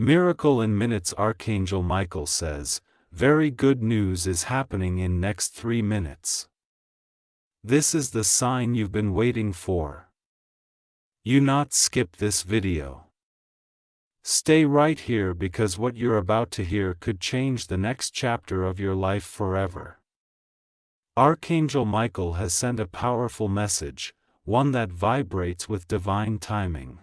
Miracle in minutes. Archangel Michael says, very good news is happening in next 3 minutes. This is the sign you've been waiting for. You not skip this video. Stay right here because what you're about to hear could change the next chapter of your life forever. Archangel Michael has sent a powerful message, one that vibrates with divine timing.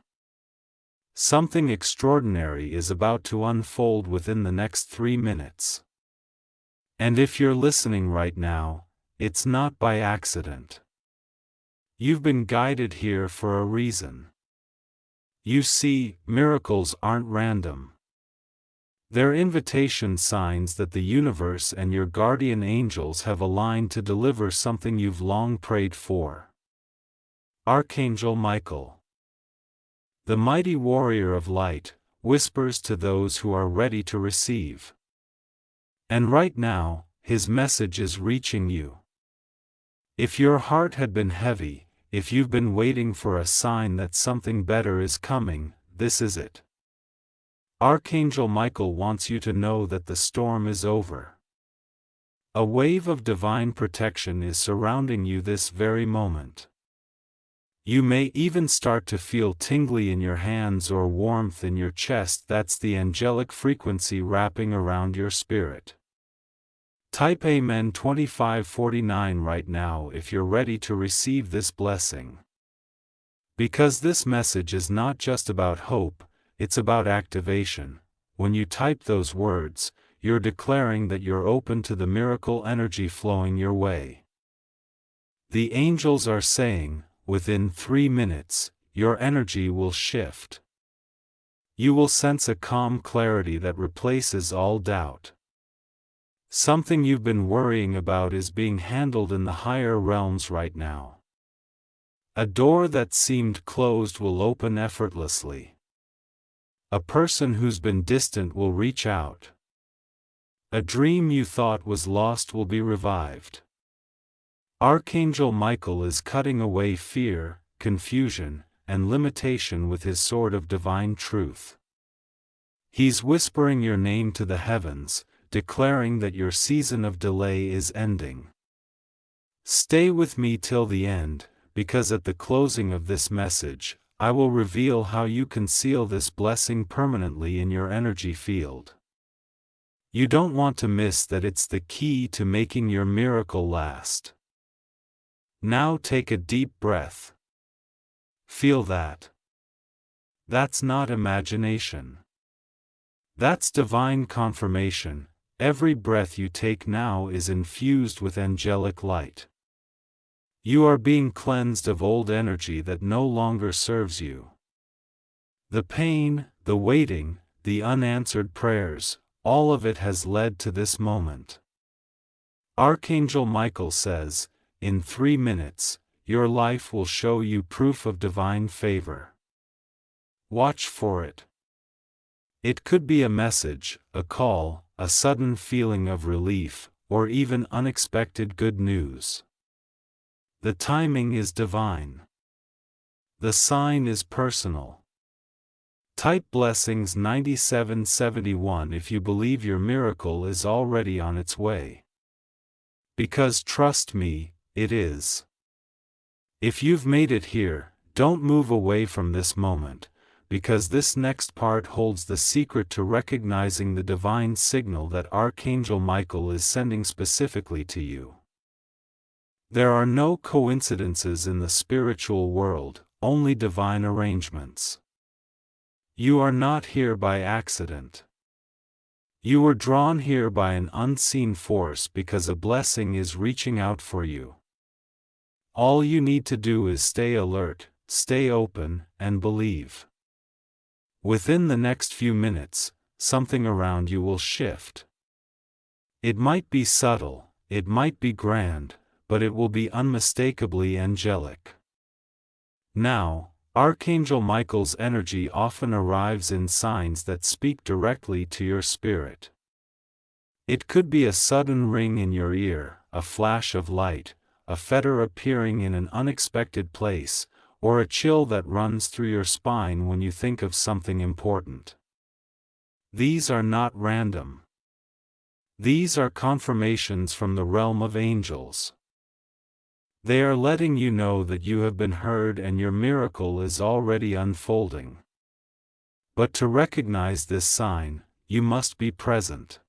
Something extraordinary is about to unfold within the next 3 minutes. And if you're listening right now, it's not by accident. You've been guided here for a reason. You see, miracles aren't random. They're invitation signs that the universe and your guardian angels have aligned to deliver something you've long prayed for. Archangel Michael, the mighty warrior of light, whispers to those who are ready to receive. And right now, his message is reaching you. If your heart had been heavy, if you've been waiting for a sign that something better is coming, this is it. Archangel Michael wants you to know that the storm is over. A wave of divine protection is surrounding you this very moment. You may even start to feel tingly in your hands or warmth in your chest. That's the angelic frequency wrapping around your spirit. Type Amen 2549 right now if you're ready to receive this blessing. Because this message is not just about hope, it's about activation. When you type those words, you're declaring that you're open to the miracle energy flowing your way. The angels are saying, within 3 minutes, your energy will shift. You will sense a calm clarity that replaces all doubt. Something you've been worrying about is being handled in the higher realms right now. A door that seemed closed will open effortlessly. A person who's been distant will reach out. A dream you thought was lost will be revived. Archangel Michael is cutting away fear, confusion, and limitation with his sword of divine truth. He's whispering your name to the heavens, declaring that your season of delay is ending. Stay with me till the end, because at the closing of this message, I will reveal how you can seal this blessing permanently in your energy field. You don't want to miss that. It's the key to making your miracle last. Now take a deep breath. Feel that. That's not imagination. That's divine confirmation. Every breath you take now is infused with angelic light. You are being cleansed of old energy that no longer serves you. The pain, the waiting, the unanswered prayers, all of it has led to this moment. Archangel Michael says, in 3 minutes, your life will show you proof of divine favor. Watch for it. It could be a message, a call, a sudden feeling of relief, or even unexpected good news. The timing is divine. The sign is personal. Type blessings 9771 if you believe your miracle is already on its way. Because trust me, it is. If you've made it here, don't move away from this moment, because this next part holds the secret to recognizing the divine signal that Archangel Michael is sending specifically to you. There are no coincidences in the spiritual world, only divine arrangements. You are not here by accident. You were drawn here by an unseen force because a blessing is reaching out for you. All you need to do is stay alert, stay open, and believe. Within the next few minutes, something around you will shift. It might be subtle, it might be grand, but it will be unmistakably angelic. Now, Archangel Michael's energy often arrives in signs that speak directly to your spirit. It could be a sudden ring in your ear, a flash of light, a feather appearing in an unexpected place, or a chill that runs through your spine when you think of something important. These are not random. These are confirmations from the realm of angels. They are letting you know that you have been heard and your miracle is already unfolding. But to recognize this sign, you must be present.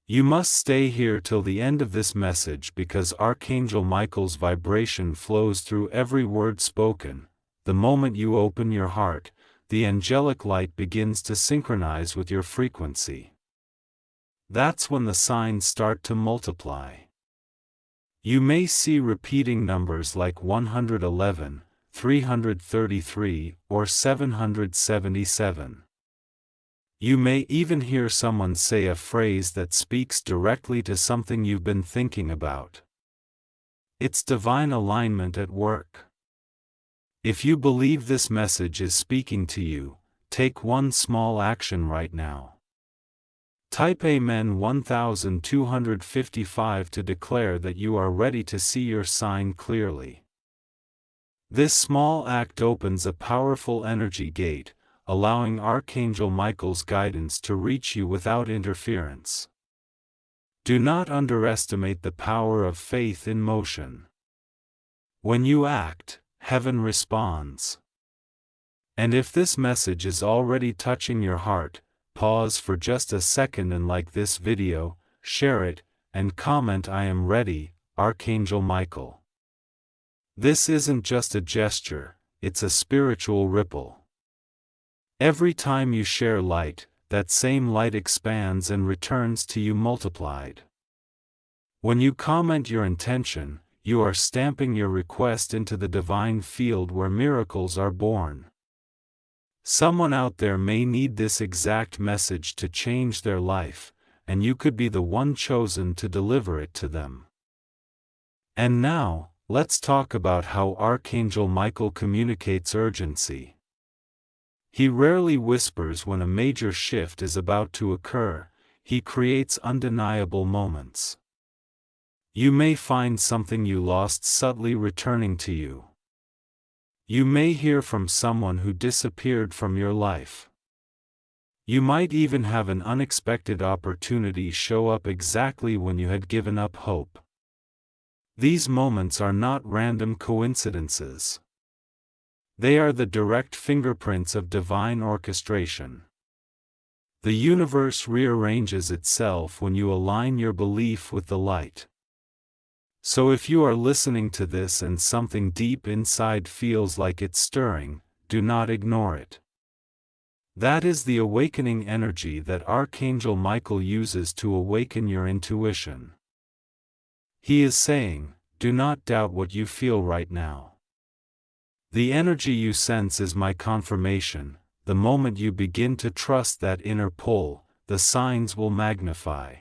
You must stay here till the end of this message because Archangel Michael's vibration flows through every word spoken. The moment you open your heart, the angelic light begins to synchronize with your frequency. That's when the signs start to multiply. You may see repeating numbers like 111, 333, or 777. You may even hear someone say a phrase that speaks directly to something you've been thinking about. It's divine alignment at work. If you believe this message is speaking to you, take one small action right now. Type Amen 1255 to declare that you are ready to see your sign clearly. This small act opens a powerful energy gate, allowing Archangel Michael's guidance to reach you without interference. Do not underestimate the power of faith in motion. When you act, heaven responds. And if this message is already touching your heart, pause for just a second and like this video, share it, and comment "I am ready, Archangel Michael." This isn't just a gesture, it's a spiritual ripple. Every time you share light, that same light expands and returns to you multiplied. When you comment your intention, you are stamping your request into the divine field where miracles are born. Someone out there may need this exact message to change their life, and you could be the one chosen to deliver it to them. And now, let's talk about how Archangel Michael communicates urgency. He rarely whispers when a major shift is about to occur, he creates undeniable moments. You may find something you lost subtly returning to you. You may hear from someone who disappeared from your life. You might even have an unexpected opportunity show up exactly when you had given up hope. These moments are not random coincidences. They are the direct fingerprints of divine orchestration. The universe rearranges itself when you align your belief with the light. So if you are listening to this and something deep inside feels like it's stirring, do not ignore it. That is the awakening energy that Archangel Michael uses to awaken your intuition. He is saying, do not doubt what you feel right now. The energy you sense is my confirmation. The moment you begin to trust that inner pull, the signs will magnify.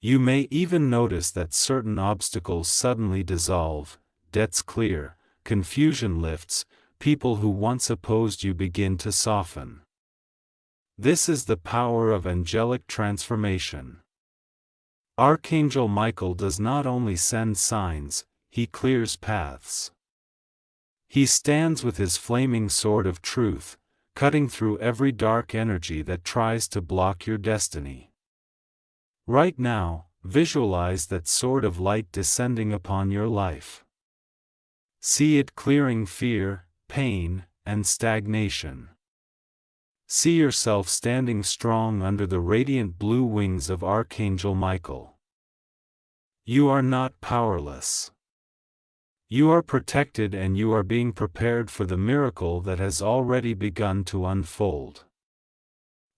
You may even notice that certain obstacles suddenly dissolve, debts clear, confusion lifts, people who once opposed you begin to soften. This is the power of angelic transformation. Archangel Michael does not only send signs, he clears paths. He stands with his flaming sword of truth, cutting through every dark energy that tries to block your destiny. Right now, visualize that sword of light descending upon your life. See it clearing fear, pain, and stagnation. See yourself standing strong under the radiant blue wings of Archangel Michael. You are not powerless. You are protected and you are being prepared for the miracle that has already begun to unfold.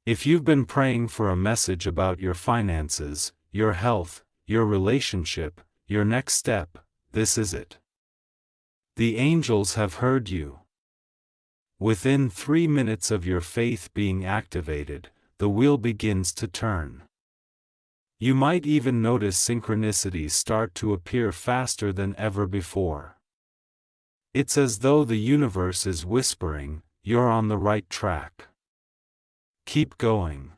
If you've been praying for a message about your finances, your health, your relationship, your next step, this is it. The angels have heard you. Within 3 minutes of your faith being activated, the wheel begins to turn. You might even notice synchronicities start to appear faster than ever before. It's as though the universe is whispering, you're on the right track. Keep going.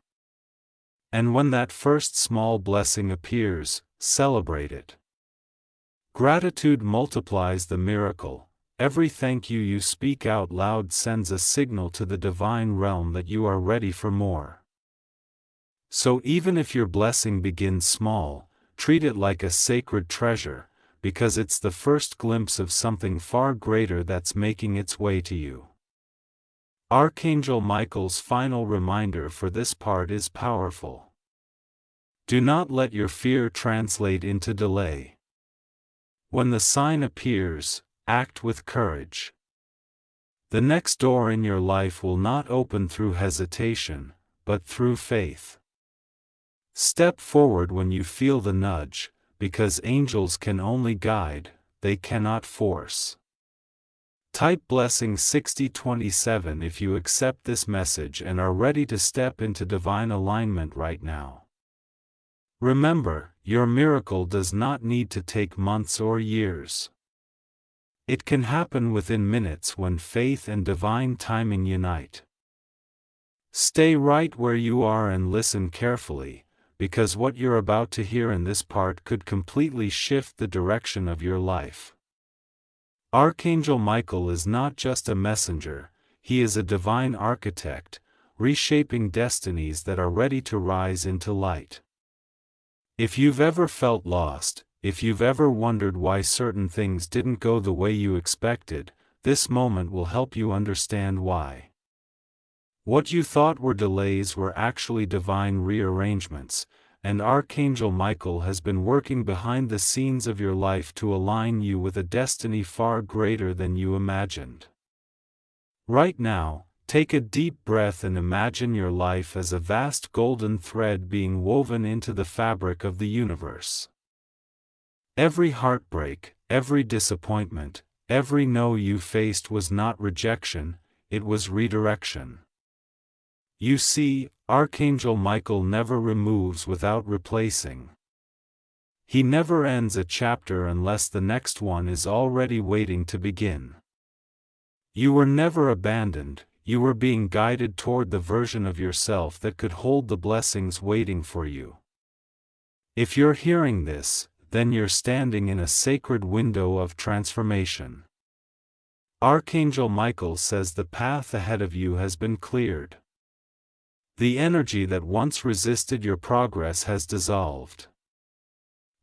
And when that first small blessing appears, celebrate it. Gratitude multiplies the miracle, Every thank you you speak out loud sends a signal to the divine realm that you are ready for more. So even if your blessing begins small, treat it like a sacred treasure, because it's the first glimpse of something far greater that's making its way to you. Archangel Michael's final reminder for this part is powerful. Do not let your fear translate into delay. When the sign appears, act with courage. The next door in your life will not open through hesitation, but through faith. Step forward when you feel the nudge, because angels can only guide, they cannot force. Type blessing 6027 if you accept this message and are ready to step into divine alignment right now. Remember, your miracle does not need to take months or years. It can happen within minutes when faith and divine timing unite. Stay right where you are and listen carefully, because what you're about to hear in this part could completely shift the direction of your life. Archangel Michael is not just a messenger, he is a divine architect, reshaping destinies that are ready to rise into light. If you've ever felt lost, if you've ever wondered why certain things didn't go the way you expected, this moment will help you understand why. What you thought were delays were actually divine rearrangements, and Archangel Michael has been working behind the scenes of your life to align you with a destiny far greater than you imagined. Right now, take a deep breath and imagine your life as a vast golden thread being woven into the fabric of the universe. Every heartbreak, every disappointment, every no you faced was not rejection, it was redirection. You see, Archangel Michael never removes without replacing. He never ends a chapter unless the next one is already waiting to begin. You were never abandoned, you were being guided toward the version of yourself that could hold the blessings waiting for you. If you're hearing this, then you're standing in a sacred window of transformation. Archangel Michael says the path ahead of you has been cleared. The energy that once resisted your progress has dissolved.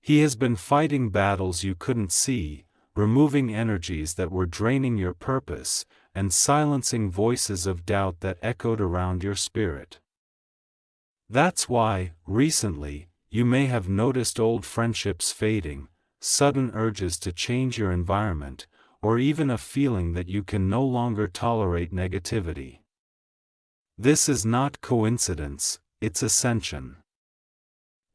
He has been fighting battles you couldn't see, removing energies that were draining your purpose, and silencing voices of doubt that echoed around your spirit. That's why, recently, you may have noticed old friendships fading, sudden urges to change your environment, or even a feeling that you can no longer tolerate negativity. This is not coincidence, it's ascension.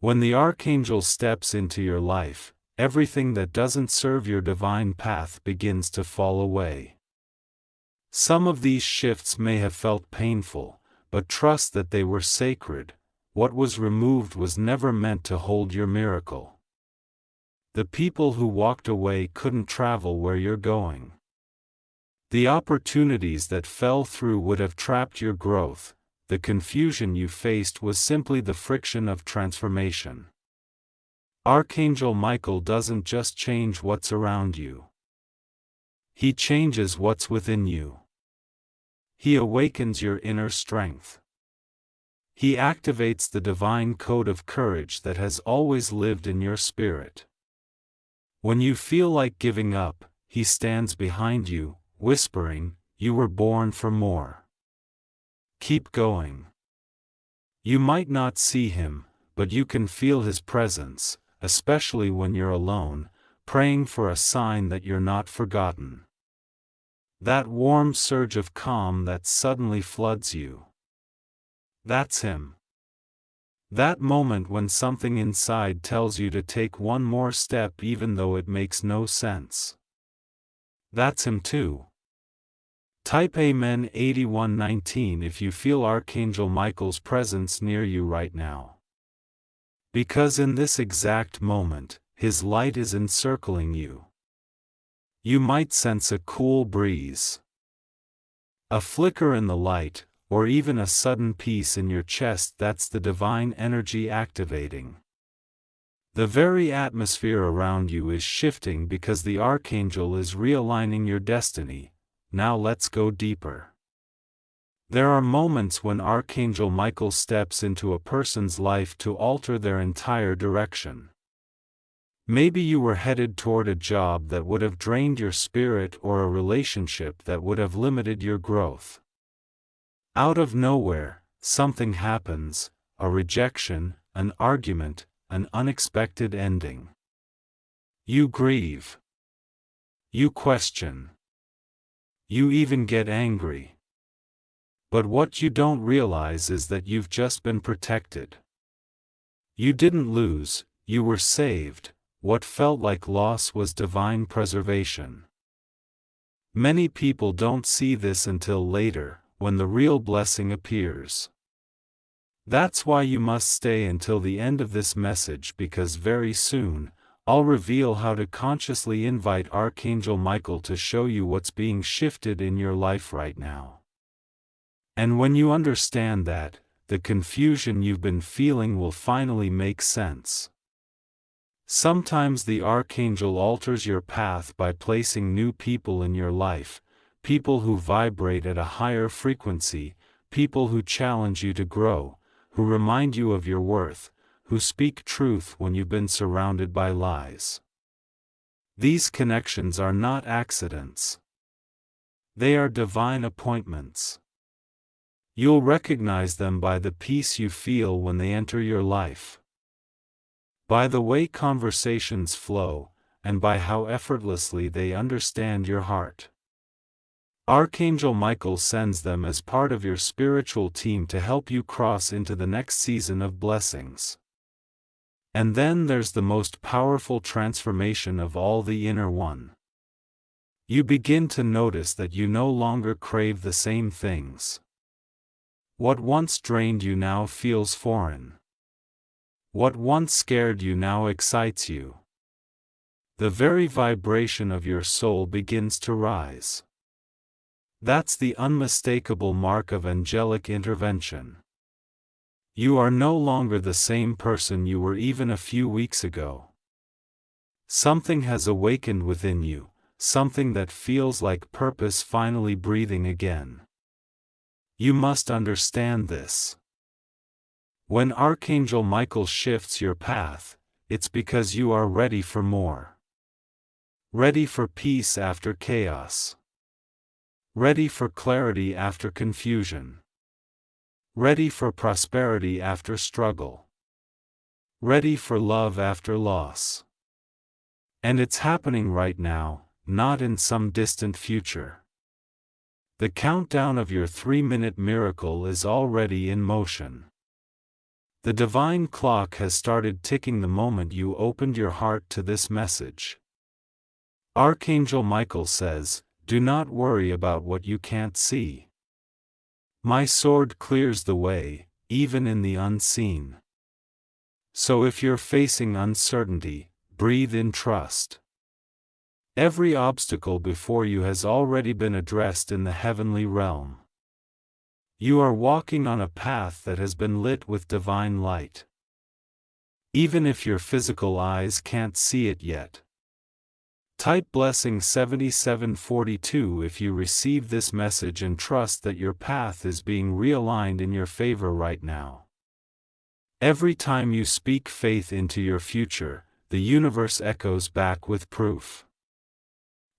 When the Archangel steps into your life, everything that doesn't serve your divine path begins to fall away. Some of these shifts may have felt painful, but trust that they were sacred. What was removed was never meant to hold your miracle. The people who walked away couldn't travel where you're going. The opportunities that fell through would have trapped your growth. The confusion you faced was simply the friction of transformation. Archangel Michael doesn't just change what's around you. He changes what's within you. He awakens your inner strength. He activates the divine code of courage that has always lived in your spirit. When you feel like giving up, he stands behind you, whispering, "You were born for more. Keep going." You might not see him, but you can feel his presence, especially when you're alone, praying for a sign that you're not forgotten. That warm surge of calm that suddenly floods you. That's him. That moment when something inside tells you to take one more step even though it makes no sense. That's him too. Type Amen 8119 if you feel Archangel Michael's presence near you right now. Because in this exact moment, his light is encircling you. You might sense a cool breeze, a flicker in the light, or even a sudden peace in your chest. That's the divine energy activating. The very atmosphere around you is shifting because the Archangel is realigning your destiny. Now let's go deeper. There are moments when Archangel Michael steps into a person's life to alter their entire direction. Maybe you were headed toward a job that would have drained your spirit or a relationship that would have limited your growth. Out of nowhere, something happens, a rejection, an argument, an unexpected ending. You grieve. You question. You even get angry. But what you don't realize is that you've just been protected. You didn't lose, you were saved. What felt like loss was divine preservation. Many people don't see this until later, when the real blessing appears. That's why you must stay until the end of this message, because very soon, I'll reveal how to consciously invite Archangel Michael to show you what's being shifted in your life right now. And when you understand that, the confusion you've been feeling will finally make sense. Sometimes the Archangel alters your path by placing new people in your life, people who vibrate at a higher frequency, people who challenge you to grow, who remind you of your worth, who speak truth when you've been surrounded by lies. These connections are not accidents. They are divine appointments. You'll recognize them by the peace you feel when they enter your life, by the way conversations flow, and by how effortlessly they understand your heart. Archangel Michael sends them as part of your spiritual team to help you cross into the next season of blessings. And then there's the most powerful transformation of all, the inner one. You begin to notice that you no longer crave the same things. What once drained you now feels foreign. What once scared you now excites you. The very vibration of your soul begins to rise. That's the unmistakable mark of angelic intervention. You are no longer the same person you were even a few weeks ago. Something has awakened within you, something that feels like purpose finally breathing again. You must understand this. When Archangel Michael shifts your path, it's because you are ready for more. Ready for peace after chaos. Ready for clarity after confusion. Ready for prosperity after struggle. Ready for love after loss. And it's happening right now, not in some distant future. The countdown of your 3-minute miracle is already in motion. The divine clock has started ticking the moment you opened your heart to this message. Archangel Michael says, "Do not worry about what you can't see. My sword clears the way, even in the unseen." So if you're facing uncertainty, breathe in trust. Every obstacle before you has already been addressed in the heavenly realm. You are walking on a path that has been lit with divine light. Even if your physical eyes can't see it yet. Type blessing 7742 if you receive this message and trust that your path is being realigned in your favor right now. Every time you speak faith into your future, the universe echoes back with proof.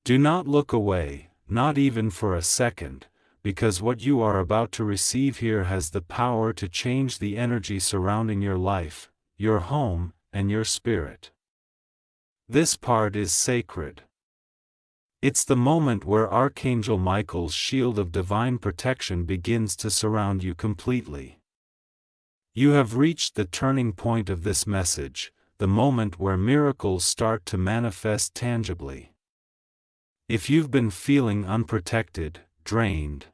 Do not look away, not even for a second, because what you are about to receive here has the power to change the energy surrounding your life, your home, and your spirit. This part is sacred. It's the moment where Archangel Michael's shield of divine protection begins to surround you completely. You have reached the turning point of this message, the moment where miracles start to manifest tangibly. If you've been feeling unprotected, drained,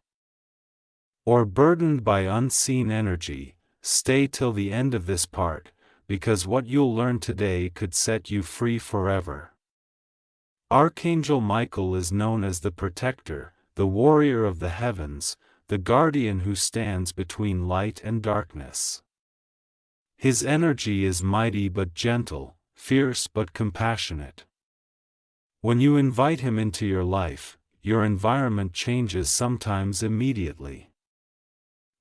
or burdened by unseen energy, stay till the end of this part, because what you'll learn today could set you free forever. Archangel Michael is known as the protector, the warrior of the heavens, the guardian who stands between light and darkness. His energy is mighty but gentle, fierce but compassionate. When you invite him into your life, your environment changes, sometimes immediately.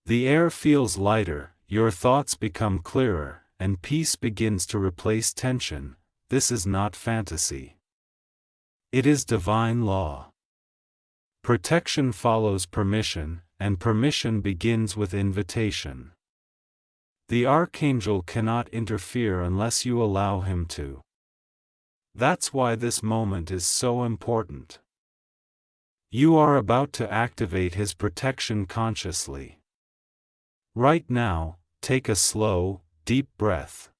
The air feels lighter, your thoughts become clearer, and peace begins to replace tension. This is not fantasy. It is divine law. Protection follows permission, and permission begins with invitation. The Archangel cannot interfere unless you allow him to. That's why this moment is so important. You are about to activate his protection consciously. Right now, take a slow, deep breath.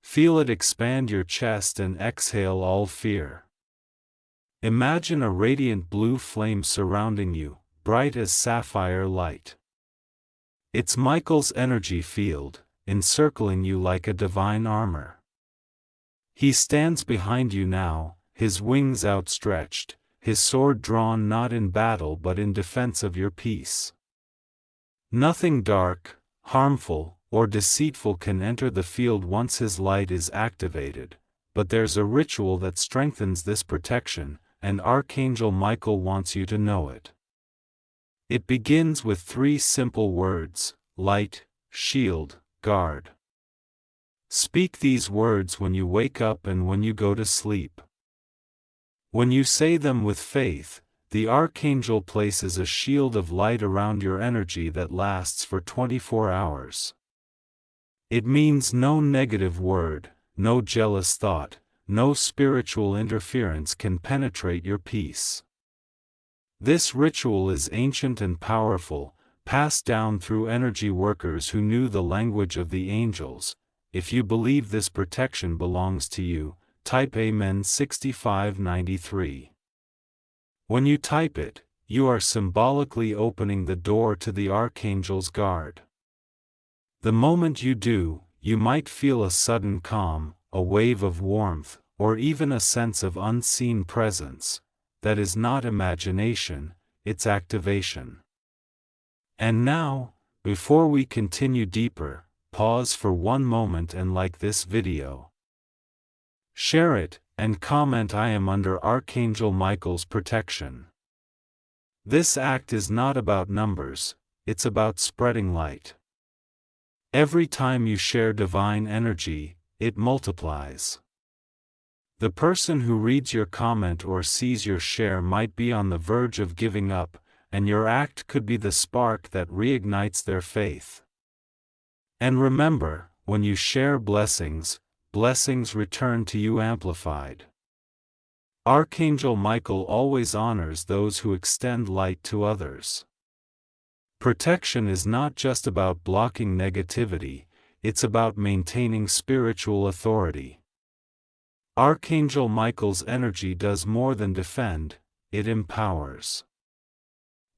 Feel it expand your chest and exhale all fear. Imagine a radiant blue flame surrounding you, bright as sapphire light. It's Michael's energy field, encircling you like a divine armor. He stands behind you now, his wings outstretched, his sword drawn not in battle but in defense of your peace. Nothing dark, harmful, or deceitful can enter the field once his light is activated, but there's a ritual that strengthens this protection, and Archangel Michael wants you to know it. It begins with 3 simple words: light, shield, guard. Speak these words when you wake up and when you go to sleep. When you say them with faith, the Archangel places a shield of light around your energy that lasts for 24 hours. It means no negative word, no jealous thought, no spiritual interference can penetrate your peace. This ritual is ancient and powerful, passed down through energy workers who knew the language of the angels. If you believe this protection belongs to you, type Amen 6593. When you type it, you are symbolically opening the door to the Archangel's guard. The moment you do, you might feel a sudden calm, a wave of warmth, or even a sense of unseen presence. That is not imagination, it's activation. And now, before we continue deeper, pause for one moment and like this video. Share it, and comment I am under Archangel Michael's protection. This act is not about numbers, it's about spreading light. Every time you share divine energy, it multiplies. The person who reads your comment or sees your share might be on the verge of giving up, and your act could be the spark that reignites their faith. And remember, when you share blessings, blessings return to you amplified. Archangel Michael always honors those who extend light to others. Protection is not just about blocking negativity, it's about maintaining spiritual authority. Archangel Michael's energy does more than defend, it empowers.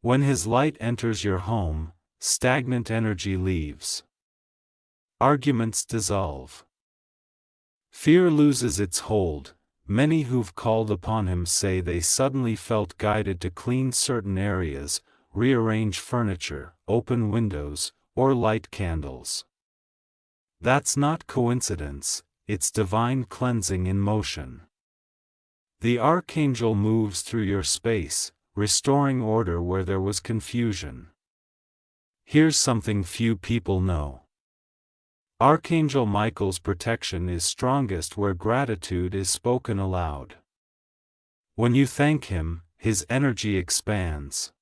When his light enters your home, stagnant energy leaves. Arguments dissolve. Fear loses its hold. Many who've called upon him say they suddenly felt guided to clean certain areas, rearrange furniture, open windows, or light candles. That's not coincidence, it's divine cleansing in motion. The Archangel moves through your space, restoring order where there was confusion. Here's something few people know. Archangel Michael's protection is strongest where gratitude is spoken aloud. When you thank him, his energy expands.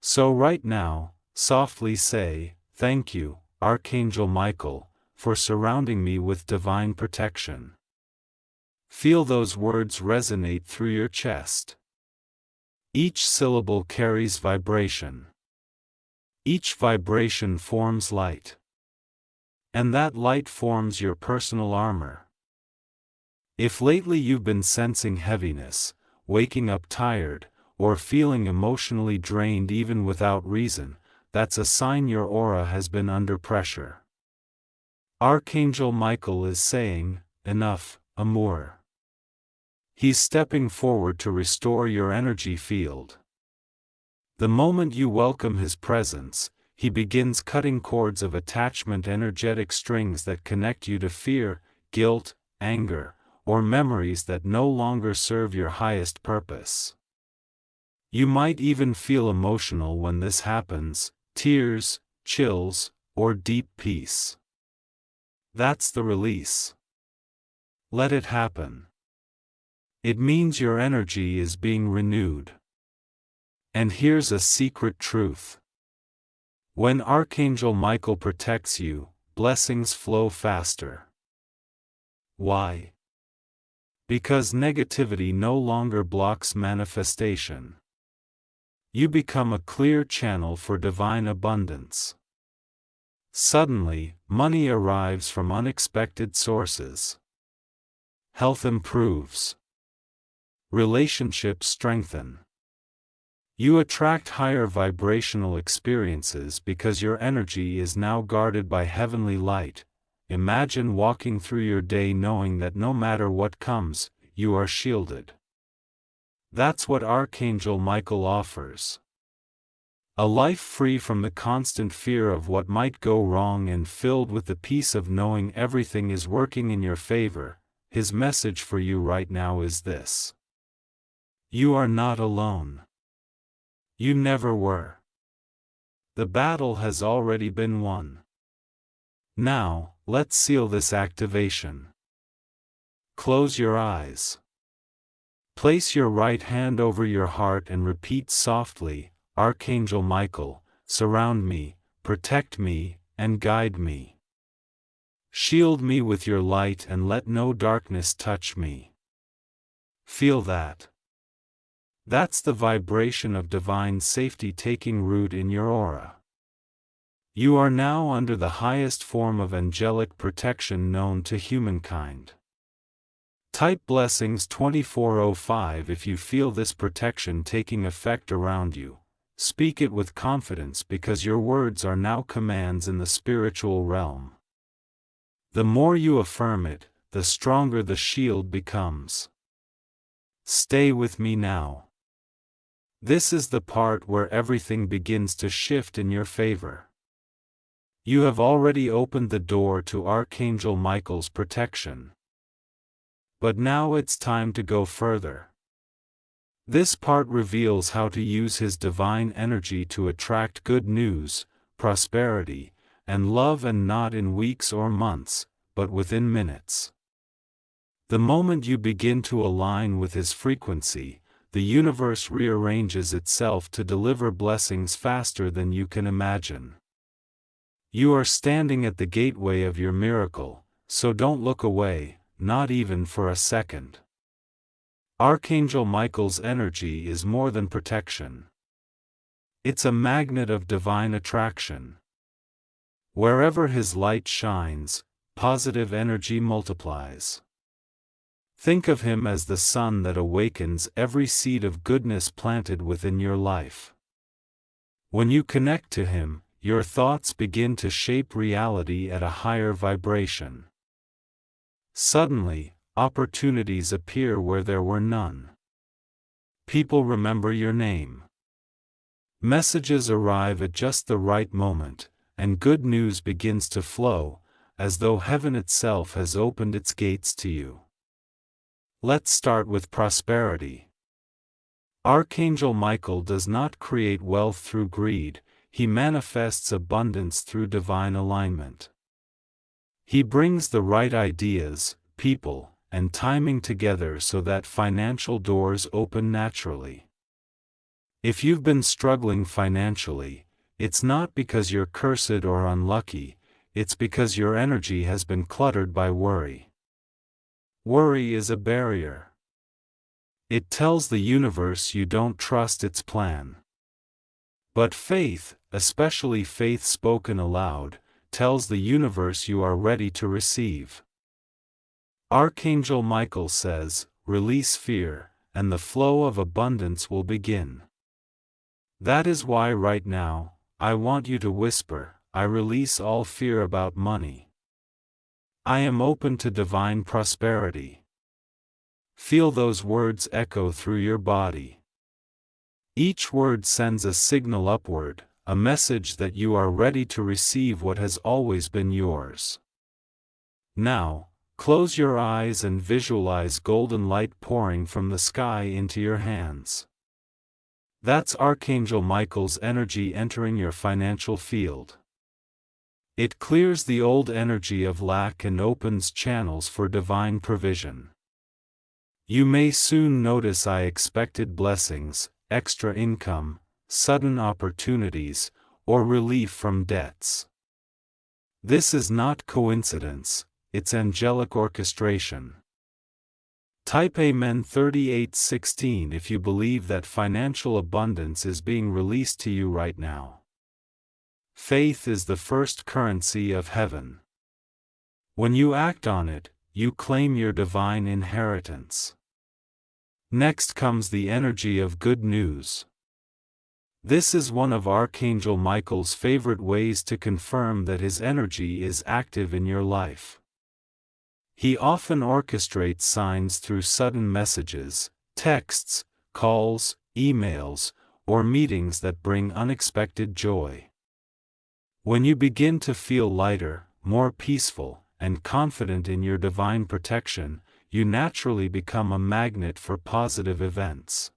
So right now, softly say, "Thank you, Archangel Michael, for surrounding me with divine protection." Feel those words resonate through your chest. Each syllable carries vibration. Each vibration forms light. And that light forms your personal armor. If lately you've been sensing heaviness, waking up tired, or feeling emotionally drained even without reason, that's a sign your aura has been under pressure. Archangel Michael is saying, "Enough, Amour." He's stepping forward to restore your energy field. The moment you welcome his presence, he begins cutting cords of attachment, energetic strings that connect you to fear, guilt, anger, or memories that no longer serve your highest purpose. You might even feel emotional when this happens, tears, chills, or deep peace. That's the release. Let it happen. It means your energy is being renewed. And here's a secret truth. When Archangel Michael protects you, blessings flow faster. Why? Because negativity no longer blocks manifestation. You become a clear channel for divine abundance. Suddenly, money arrives from unexpected sources. Health improves. Relationships strengthen. You attract higher vibrational experiences because your energy is now guarded by heavenly light. Imagine walking through your day knowing that no matter what comes, you are shielded. That's what Archangel Michael offers. A life free from the constant fear of what might go wrong and filled with the peace of knowing everything is working in your favor. His message for you right now is this. You are not alone. You never were. The battle has already been won. Now, let's seal this activation. Close your eyes. Place your right hand over your heart and repeat softly, Archangel Michael, surround me, protect me, and guide me. Shield me with your light and let no darkness touch me. Feel that. That's the vibration of divine safety taking root in your aura. You are now under the highest form of angelic protection known to humankind. Type blessings 2405 if you feel this protection taking effect around you. Speak it with confidence because your words are now commands in the spiritual realm. The more you affirm it, the stronger the shield becomes. Stay with me now. This is the part where everything begins to shift in your favor. You have already opened the door to Archangel Michael's protection. But now it's time to go further. This part reveals how to use his divine energy to attract good news, prosperity, and love, and not in weeks or months, but within minutes. The moment you begin to align with his frequency, the universe rearranges itself to deliver blessings faster than you can imagine. You are standing at the gateway of your miracle, so don't look away, not even for a second. Archangel Michael's energy is more than protection. It's a magnet of divine attraction. Wherever his light shines, positive energy multiplies. Think of him as the sun that awakens every seed of goodness planted within your life. When you connect to him, your thoughts begin to shape reality at a higher vibration. Suddenly, opportunities appear where there were none. People remember your name. Messages arrive at just the right moment, and good news begins to flow, as though heaven itself has opened its gates to you. Let's start with prosperity. Archangel Michael does not create wealth through greed, he manifests abundance through divine alignment. He brings the right ideas, people, and timing together so that financial doors open naturally. If you've been struggling financially, it's not because you're cursed or unlucky, it's because your energy has been cluttered by worry. Worry is a barrier. It tells the universe you don't trust its plan. But faith, especially faith spoken aloud, tells the universe you are ready to receive. Archangel Michael says, release fear, and the flow of abundance will begin. That is why right now, I want you to whisper, I release all fear about money. I am open to divine prosperity. Feel those words echo through your body. Each word sends a signal upward, a message that you are ready to receive what has always been yours. Now, Close your eyes and visualize golden light pouring from the sky into your hands. That's Archangel Michael's energy entering your financial field. It clears the old energy of lack and opens channels for divine provision. You may soon notice unexpected blessings, extra income, sudden opportunities, or relief from debts. This is not coincidence, it's angelic orchestration. Type Amen 38:16 if you believe that financial abundance is being released to you right now. Faith is the first currency of heaven. When you act on it, you claim your divine inheritance. Next comes the energy of good news. This is one of Archangel Michael's favorite ways to confirm that his energy is active in your life. He often orchestrates signs through sudden messages, texts, calls, emails, or meetings that bring unexpected joy. When you begin to feel lighter, more peaceful, and confident in your divine protection, you naturally become a magnet for positive events.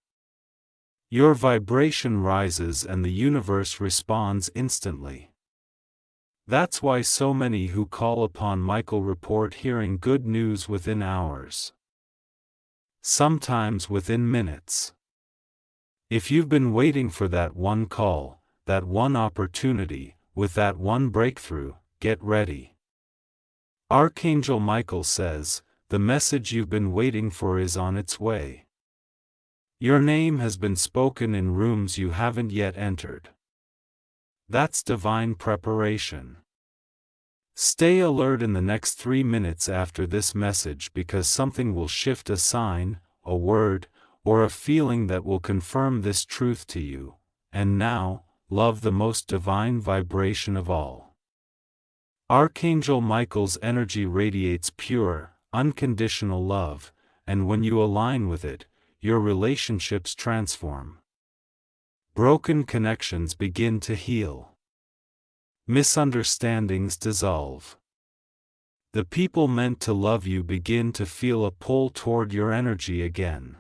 Your vibration rises and the universe responds instantly. That's why so many who call upon Michael report hearing good news within hours. Sometimes within minutes. If you've been waiting for that one call, that one opportunity, with that one breakthrough, get ready. Archangel Michael says, the message you've been waiting for is on its way. Your name has been spoken in rooms you haven't yet entered. That's divine preparation. Stay alert in the next 3 minutes after this message because something will shift, a sign, a word, or a feeling that will confirm this truth to you. And now, love the most divine vibration of all. Archangel Michael's energy radiates pure, unconditional love, and when you align with it, your relationships transform. Broken connections begin to heal. Misunderstandings dissolve. The people meant to love you begin to feel a pull toward your energy again.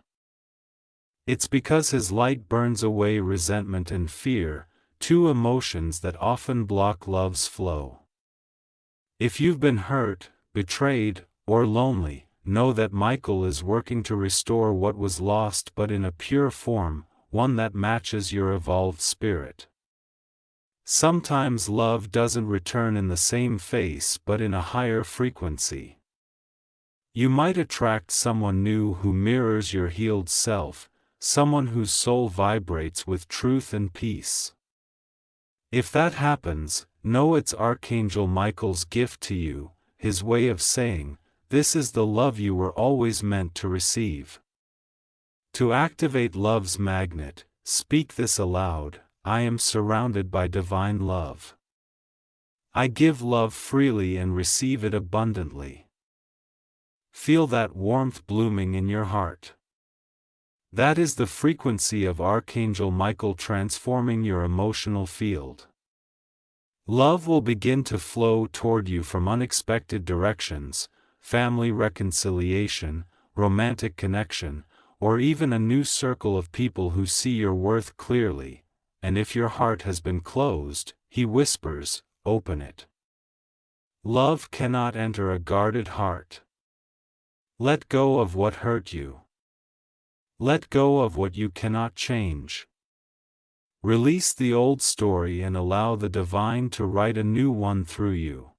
It's because his light burns away resentment and fear, two emotions that often block love's flow. If you've been hurt, betrayed, or lonely, know that Michael is working to restore what was lost, but in a pure form, one that matches your evolved spirit. Sometimes love doesn't return in the same face but in a higher frequency. You might attract someone new who mirrors your healed self, someone whose soul vibrates with truth and peace. If that happens, know it's Archangel Michael's gift to you, his way of saying, this is the love you were always meant to receive. To activate love's magnet, speak this aloud: I am surrounded by divine love. I give love freely and receive it abundantly. Feel that warmth blooming in your heart. That is the frequency of Archangel Michael transforming your emotional field. Love will begin to flow toward you from unexpected directions: family reconciliation, romantic connection, or even a new circle of people who see your worth clearly. And if your heart has been closed, he whispers, open it. Love cannot enter a guarded heart. Let go of what hurt you. Let go of what you cannot change. Release the old story and allow the divine to write a new one through you.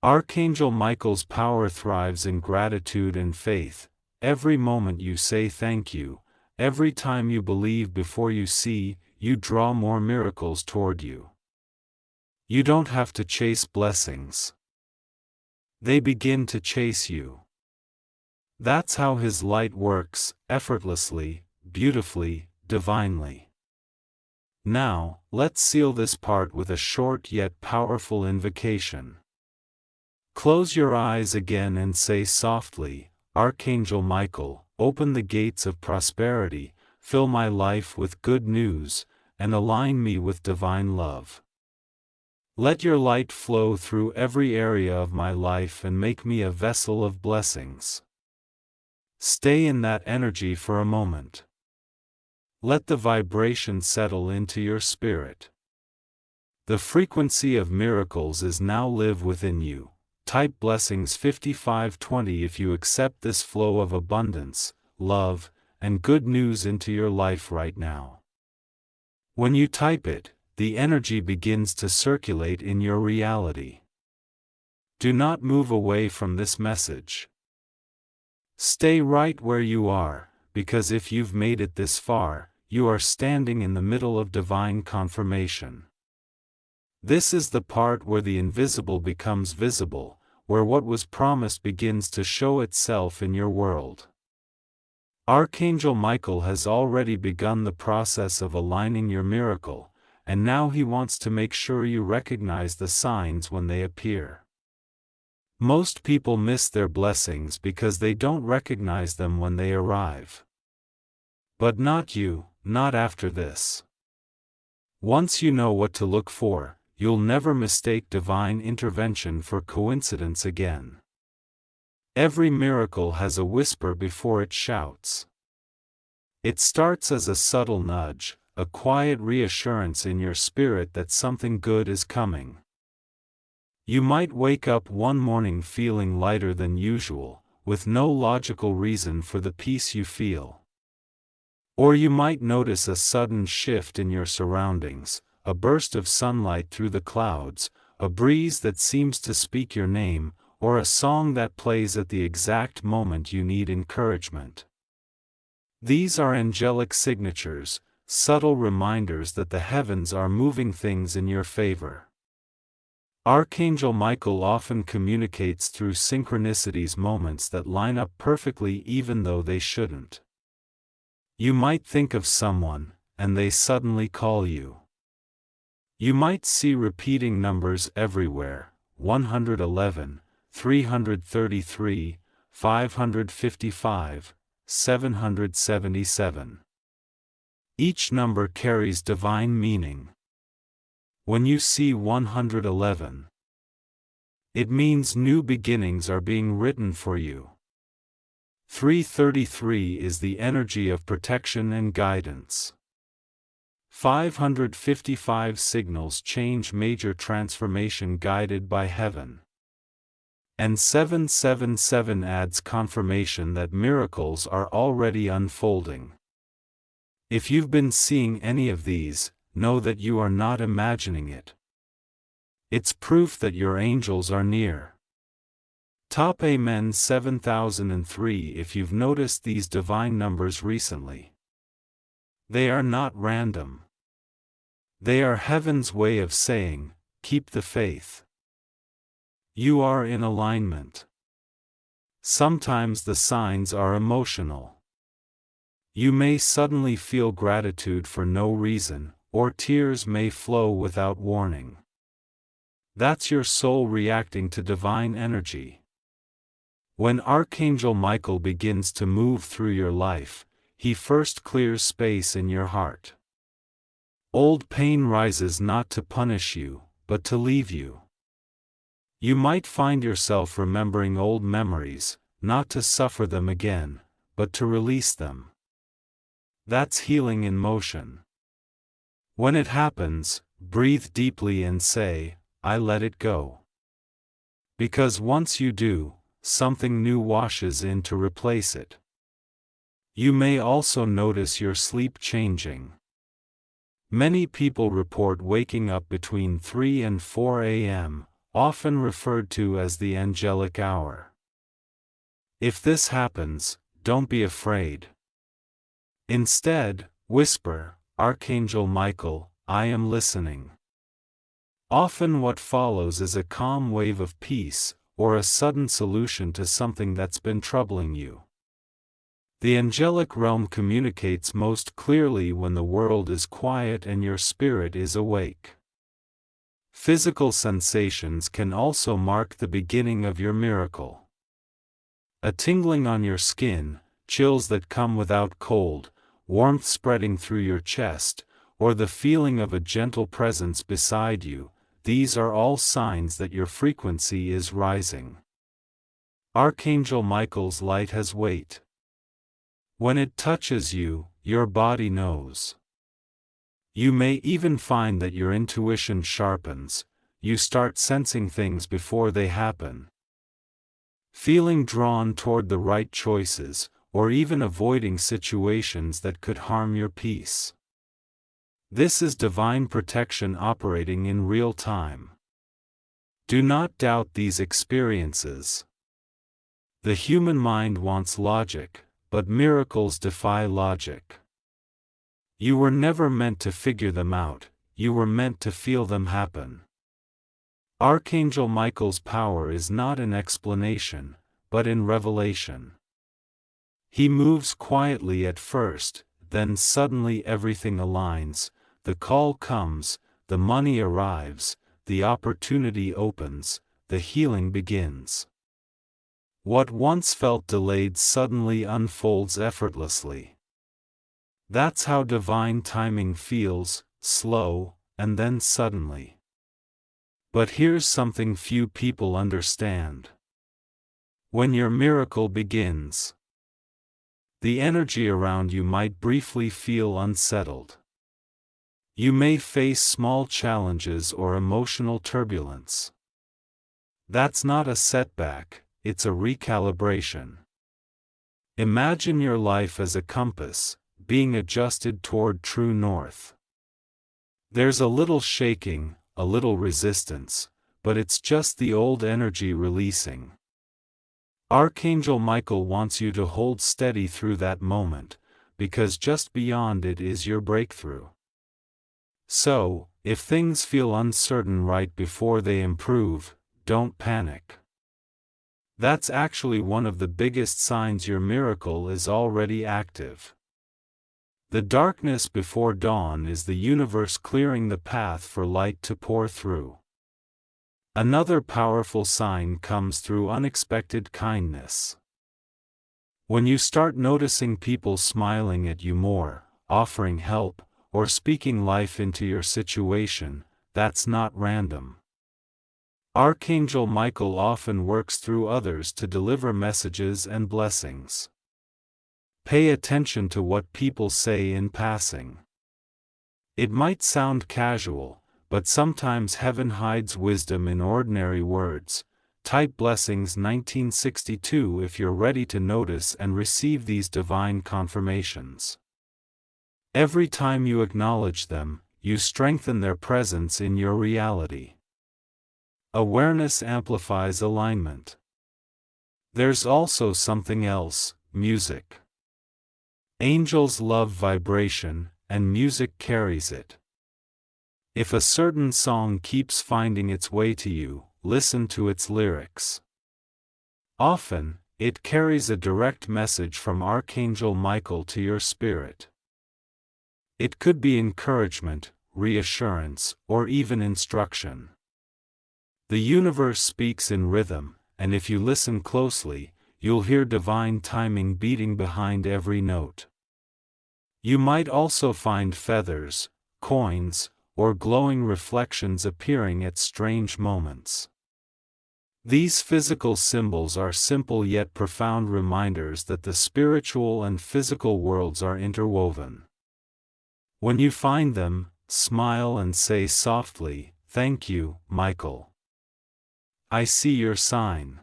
Archangel Michael's power thrives in gratitude and faith. Every moment you say thank you, every time you believe before you see, you draw more miracles toward you. You don't have to chase blessings. They begin to chase you. That's how his light works, effortlessly, beautifully, divinely. Now, let's seal this part with a short yet powerful invocation. Close your eyes again and say softly, Archangel Michael, open the gates of prosperity, fill my life with good news, and align me with divine love. Let your light flow through every area of my life and make me a vessel of blessings. Stay in that energy for a moment. Let the vibration settle into your spirit. The frequency of miracles is now live within you. Type blessings 5520 if you accept this flow of abundance, love, and good news into your life right now. When you type it, the energy begins to circulate in your reality. Do not move away from this message. Stay right where you are, because if you've made it this far, you are standing in the middle of divine confirmation. This is the part where the invisible becomes visible, where what was promised begins to show itself in your world. Archangel Michael has already begun the process of aligning your miracle, and now he wants to make sure you recognize the signs when they appear. Most people miss their blessings because they don't recognize them when they arrive. But not you, not after this. Once you know what to look for, you'll never mistake divine intervention for coincidence again. Every miracle has a whisper before it shouts. It starts as a subtle nudge, a quiet reassurance in your spirit that something good is coming. You might wake up one morning feeling lighter than usual, with no logical reason for the peace you feel. Or you might notice a sudden shift in your surroundings, a burst of sunlight through the clouds, a breeze that seems to speak your name, or a song that plays at the exact moment you need encouragement. These are angelic signatures, subtle reminders that the heavens are moving things in your favor. Archangel Michael often communicates through synchronicities, moments that line up perfectly even though they shouldn't. You might think of someone, and they suddenly call you. You might see repeating numbers everywhere: 111, 333, 555, 777. Each number carries divine meaning. When you see 111, it means new beginnings are being written for you. 333 is the energy of protection and guidance. 555 signals change major transformation guided by heaven. And 777 adds confirmation that miracles are already unfolding. If you've been seeing any of these, know that you are not imagining it. It's proof that your angels are near. Top Amen 7003 if you've noticed these divine numbers recently. They are not random. They are heaven's way of saying, keep the faith. You are in alignment. Sometimes the signs are emotional. You may suddenly feel gratitude for no reason, or tears may flow without warning. That's your soul reacting to divine energy. When Archangel Michael begins to move through your life, he first clears space in your heart. Old pain rises not to punish you, but to leave you. You might find yourself remembering old memories, not to suffer them again, but to release them. That's healing in motion. When it happens, breathe deeply and say, I let it go. Because once you do, something new washes in to replace it. You may also notice your sleep changing. Many people report waking up between 3 and 4 a.m., often referred to as the angelic hour. If this happens, don't be afraid. Instead, whisper, Archangel Michael, I am listening. Often what follows is a calm wave of peace, or a sudden solution to something that's been troubling you. The angelic realm communicates most clearly when the world is quiet and your spirit is awake. Physical sensations can also mark the beginning of your miracle. A tingling on your skin, chills that come without cold, warmth spreading through your chest, or the feeling of a gentle presence beside you, these are all signs that your frequency is rising. Archangel Michael's light has weight. When it touches you, your body knows. You may even find that your intuition sharpens, you start sensing things before they happen. Feeling drawn toward the right choices, or even avoiding situations that could harm your peace. This is divine protection operating in real time. Do not doubt these experiences. The human mind wants logic, but miracles defy logic. You were never meant to figure them out, you were meant to feel them happen. Archangel Michael's power is not in explanation, but in revelation. He moves quietly at first, then suddenly everything aligns, the call comes, the money arrives, the opportunity opens, the healing begins. What once felt delayed suddenly unfolds effortlessly. That's how divine timing feels, slow, and then suddenly. But here's something few people understand. When your miracle begins, the energy around you might briefly feel unsettled. You may face small challenges or emotional turbulence. That's not a setback, it's a recalibration. Imagine your life as a compass, being adjusted toward true north. There's a little shaking, a little resistance, but it's just the old energy releasing. Archangel Michael wants you to hold steady through that moment, because just beyond it is your breakthrough. So, if things feel uncertain right before they improve, don't panic. That's actually one of the biggest signs your miracle is already active. The darkness before dawn is the universe clearing the path for light to pour through. Another powerful sign comes through unexpected kindness. When you start noticing people smiling at you more, offering help, or speaking life into your situation, that's not random. Archangel Michael often works through others to deliver messages and blessings. Pay attention to what people say in passing. It might sound casual, but sometimes heaven hides wisdom in ordinary words. Type blessings 1962 if you're ready to notice and receive these divine confirmations. Every time you acknowledge them, you strengthen their presence in your reality. Awareness amplifies alignment. There's also something else, music. Angels love vibration, and music carries it. If a certain song keeps finding its way to you, listen to its lyrics. Often, it carries a direct message from Archangel Michael to your spirit. It could be encouragement, reassurance, or even instruction. The universe speaks in rhythm, and if you listen closely, you'll hear divine timing beating behind every note. You might also find feathers, coins, or glowing reflections appearing at strange moments. These physical symbols are simple yet profound reminders that the spiritual and physical worlds are interwoven. When you find them, smile and say softly, "Thank you, Michael. I see your sign."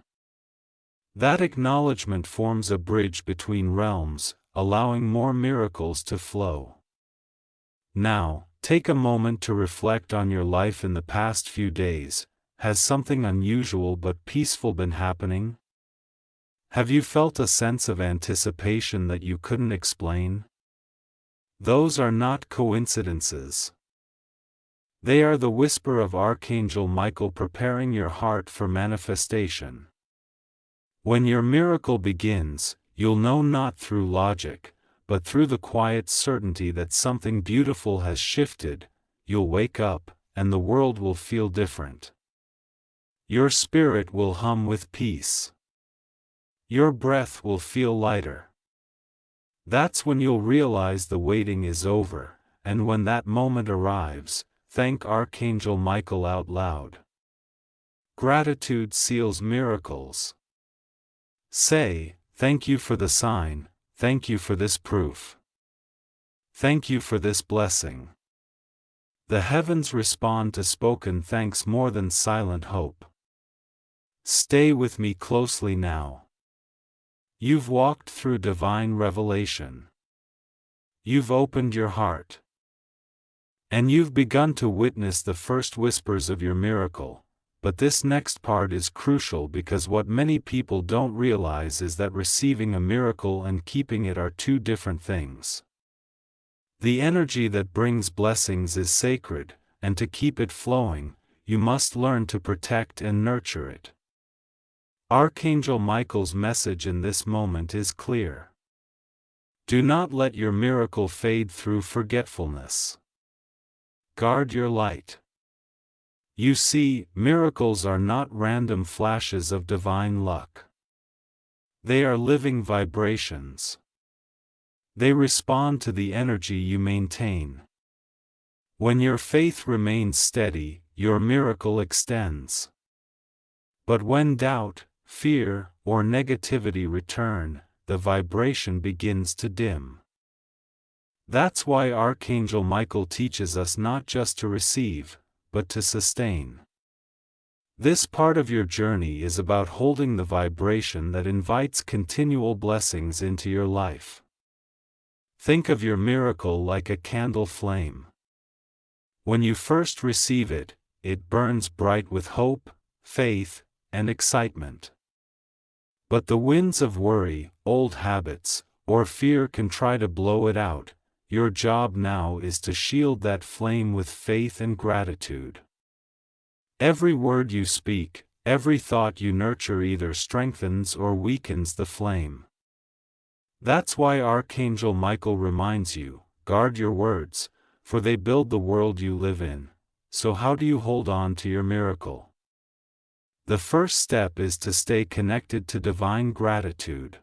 That acknowledgement forms a bridge between realms, allowing more miracles to flow. Now, take a moment to reflect on your life in the past few days. Has something unusual but peaceful been happening? Have you felt a sense of anticipation that you couldn't explain? Those are not coincidences. They are the whisper of Archangel Michael preparing your heart for manifestation. When your miracle begins, you'll know not through logic, but through the quiet certainty that something beautiful has shifted. You'll wake up, and the world will feel different. Your spirit will hum with peace. Your breath will feel lighter. That's when you'll realize the waiting is over, and when that moment arrives, thank Archangel Michael out loud. Gratitude seals miracles. Say, thank you for the sign, thank you for this proof. Thank you for this blessing. The heavens respond to spoken thanks more than silent hope. Stay with me closely now. You've walked through divine revelation. You've opened your heart. And you've begun to witness the first whispers of your miracle. But this next part is crucial because what many people don't realize is that receiving a miracle and keeping it are two different things. The energy that brings blessings is sacred, and to keep it flowing, you must learn to protect and nurture it. Archangel Michael's message in this moment is clear. Do not let your miracle fade through forgetfulness. Guard your light. You see, miracles are not random flashes of divine luck. They are living vibrations. They respond to the energy you maintain. When your faith remains steady, your miracle extends. But when doubt, fear, or negativity return, the vibration begins to dim. That's why Archangel Michael teaches us not just to receive, but to sustain. This part of your journey is about holding the vibration that invites continual blessings into your life. Think of your miracle like a candle flame. When you first receive it, it burns bright with hope, faith, and excitement. But the winds of worry, old habits, or fear can try to blow it out. Your job now is to shield that flame with faith and gratitude. Every word you speak, every thought you nurture either strengthens or weakens the flame. That's why Archangel Michael reminds you, guard your words, for they build the world you live in. So how do you hold on to your miracle? The first step is to stay connected to divine gratitude.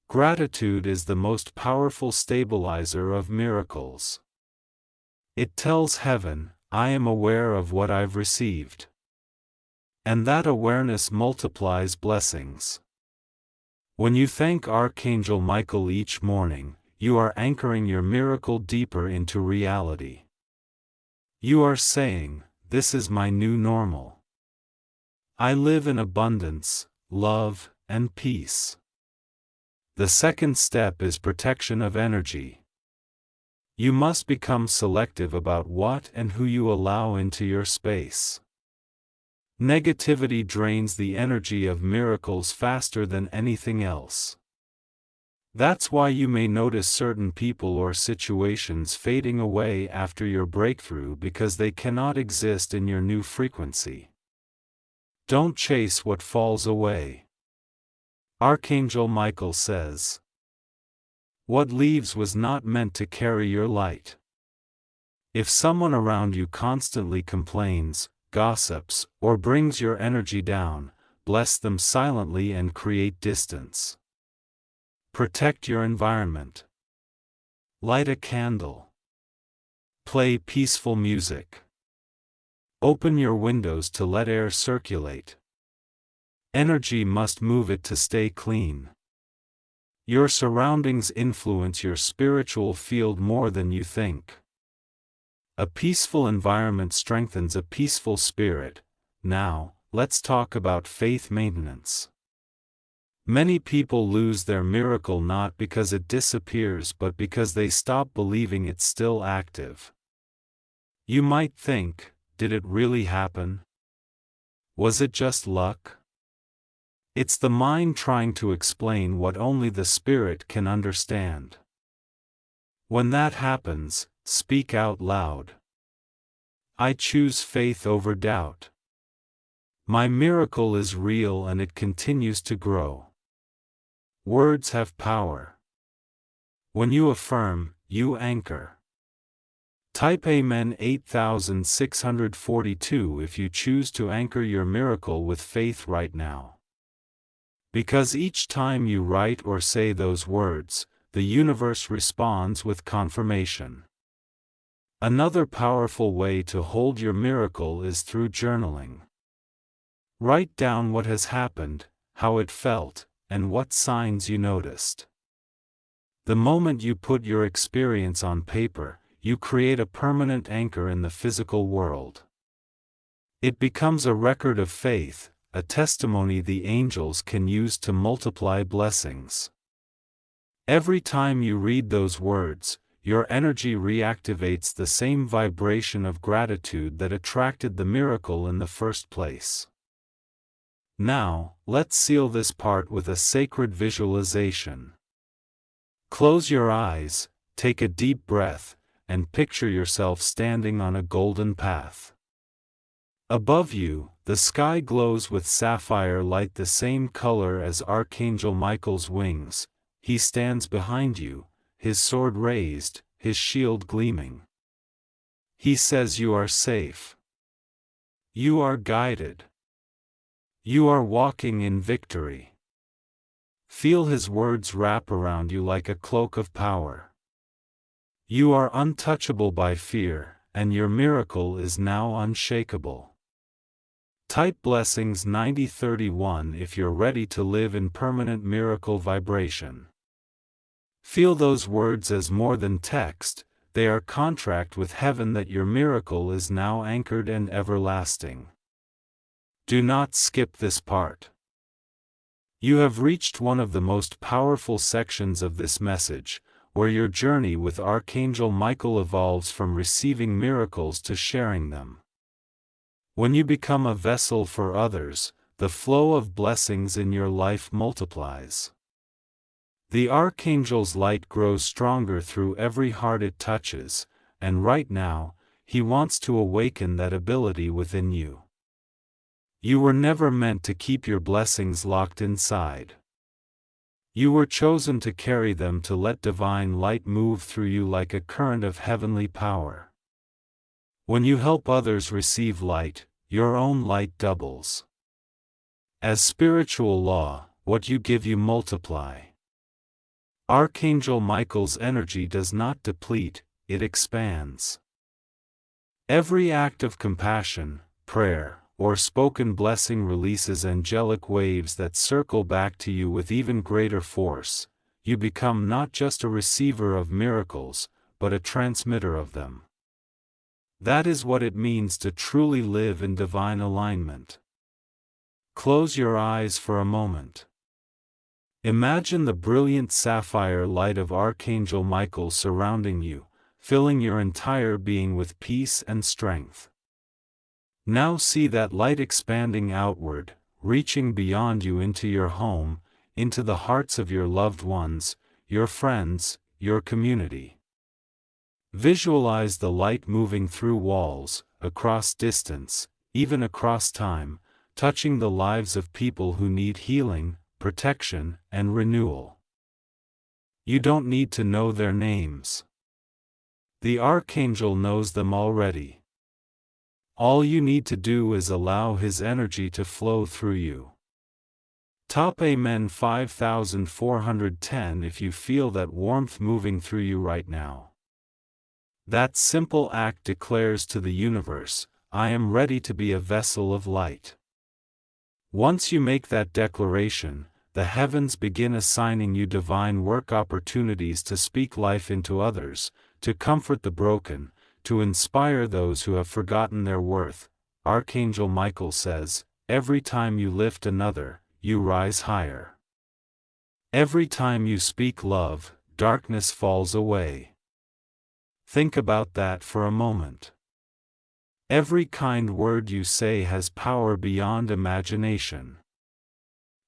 Gratitude is the most powerful stabilizer of miracles. It tells heaven, I am aware of what I've received. And that awareness multiplies blessings. When you thank Archangel Michael each morning, you are anchoring your miracle deeper into reality. You are saying, this is my new normal. I live in abundance, love, and peace. The second step is protection of energy. You must become selective about what and who you allow into your space. Negativity drains the energy of miracles faster than anything else. That's why you may notice certain people or situations fading away after your breakthrough because they cannot exist in your new frequency. Don't chase what falls away. Archangel Michael says, what leaves was not meant to carry your light. If someone around you constantly complains, gossips, or brings your energy down, bless them silently and create distance. Protect your environment. Light a candle. Play peaceful music. Open your windows to let air circulate. Energy must move it to stay clean. Your surroundings influence your spiritual field more than you think. A peaceful environment strengthens a peaceful spirit. Now, let's talk about faith maintenance. Many people lose their miracle not because it disappears but because they stop believing it's still active. You might think, did it really happen? Was it just luck? It's the mind trying to explain what only the spirit can understand. When that happens, speak out loud. I choose faith over doubt. My miracle is real and it continues to grow. Words have power. When you affirm, you anchor. Type Amen 8642 if you choose to anchor your miracle with faith right now. Because each time you write or say those words, the universe responds with confirmation. Another powerful way to hold your miracle is through journaling. Write down what has happened, how it felt, and what signs you noticed. The moment you put your experience on paper, you create a permanent anchor in the physical world. It becomes a record of faith, a testimony the angels can use to multiply blessings. Every time you read those words, your energy reactivates the same vibration of gratitude that attracted the miracle in the first place. Now, let's seal this part with a sacred visualization. Close your eyes, take a deep breath, and picture yourself standing on a golden path. Above you, the sky glows with sapphire light, the same color as Archangel Michael's wings. He stands behind you, his sword raised, his shield gleaming. He says you are safe. You are guided. You are walking in victory. Feel his words wrap around you like a cloak of power. You are untouchable by fear, and your miracle is now unshakable. Type blessings 9031 if you're ready to live in permanent miracle vibration. Feel those words as more than text, they are contract with heaven that your miracle is now anchored and everlasting. Do not skip this part. You have reached one of the most powerful sections of this message, where your journey with Archangel Michael evolves from receiving miracles to sharing them. When you become a vessel for others, the flow of blessings in your life multiplies. The Archangel's light grows stronger through every heart it touches, and right now, he wants to awaken that ability within you. You were never meant to keep your blessings locked inside. You were chosen to carry them, to let divine light move through you like a current of heavenly power. When you help others receive light, your own light doubles. As spiritual law, what you give you multiply. Archangel Michael's energy does not deplete, it expands. Every act of compassion, prayer, or spoken blessing releases angelic waves that circle back to you with even greater force. You become not just a receiver of miracles, but a transmitter of them. That is what it means to truly live in divine alignment. Close your eyes for a moment. Imagine the brilliant sapphire light of Archangel Michael surrounding you, filling your entire being with peace and strength. Now see that light expanding outward, reaching beyond you into your home, into the hearts of your loved ones, your friends, your community. Visualize the light moving through walls, across distance, even across time, touching the lives of people who need healing, protection, and renewal. You don't need to know their names. The Archangel knows them already. All you need to do is allow his energy to flow through you. Top Amen 5410 if you feel that warmth moving through you right now. That simple act declares to the universe, I am ready to be a vessel of light. Once you make that declaration, the heavens begin assigning you divine work opportunities to speak life into others, to comfort the broken, to inspire those who have forgotten their worth. Archangel Michael says, every time you lift another, you rise higher. Every time you speak love, darkness falls away. Think about that for a moment. Every kind word you say has power beyond imagination.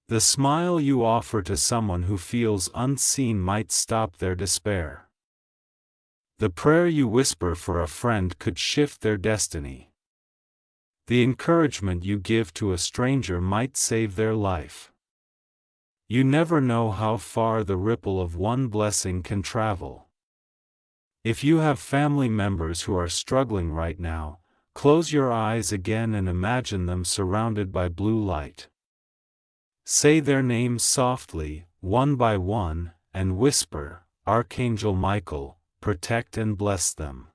The smile you offer to someone who feels unseen might stop their despair. The prayer you whisper for a friend could shift their destiny. The encouragement you give to a stranger might save their life. You never know how far the ripple of one blessing can travel. If you have family members who are struggling right now, close your eyes again and imagine them surrounded by blue light. Say their names softly, one by one, and whisper, Archangel Michael, protect and bless them.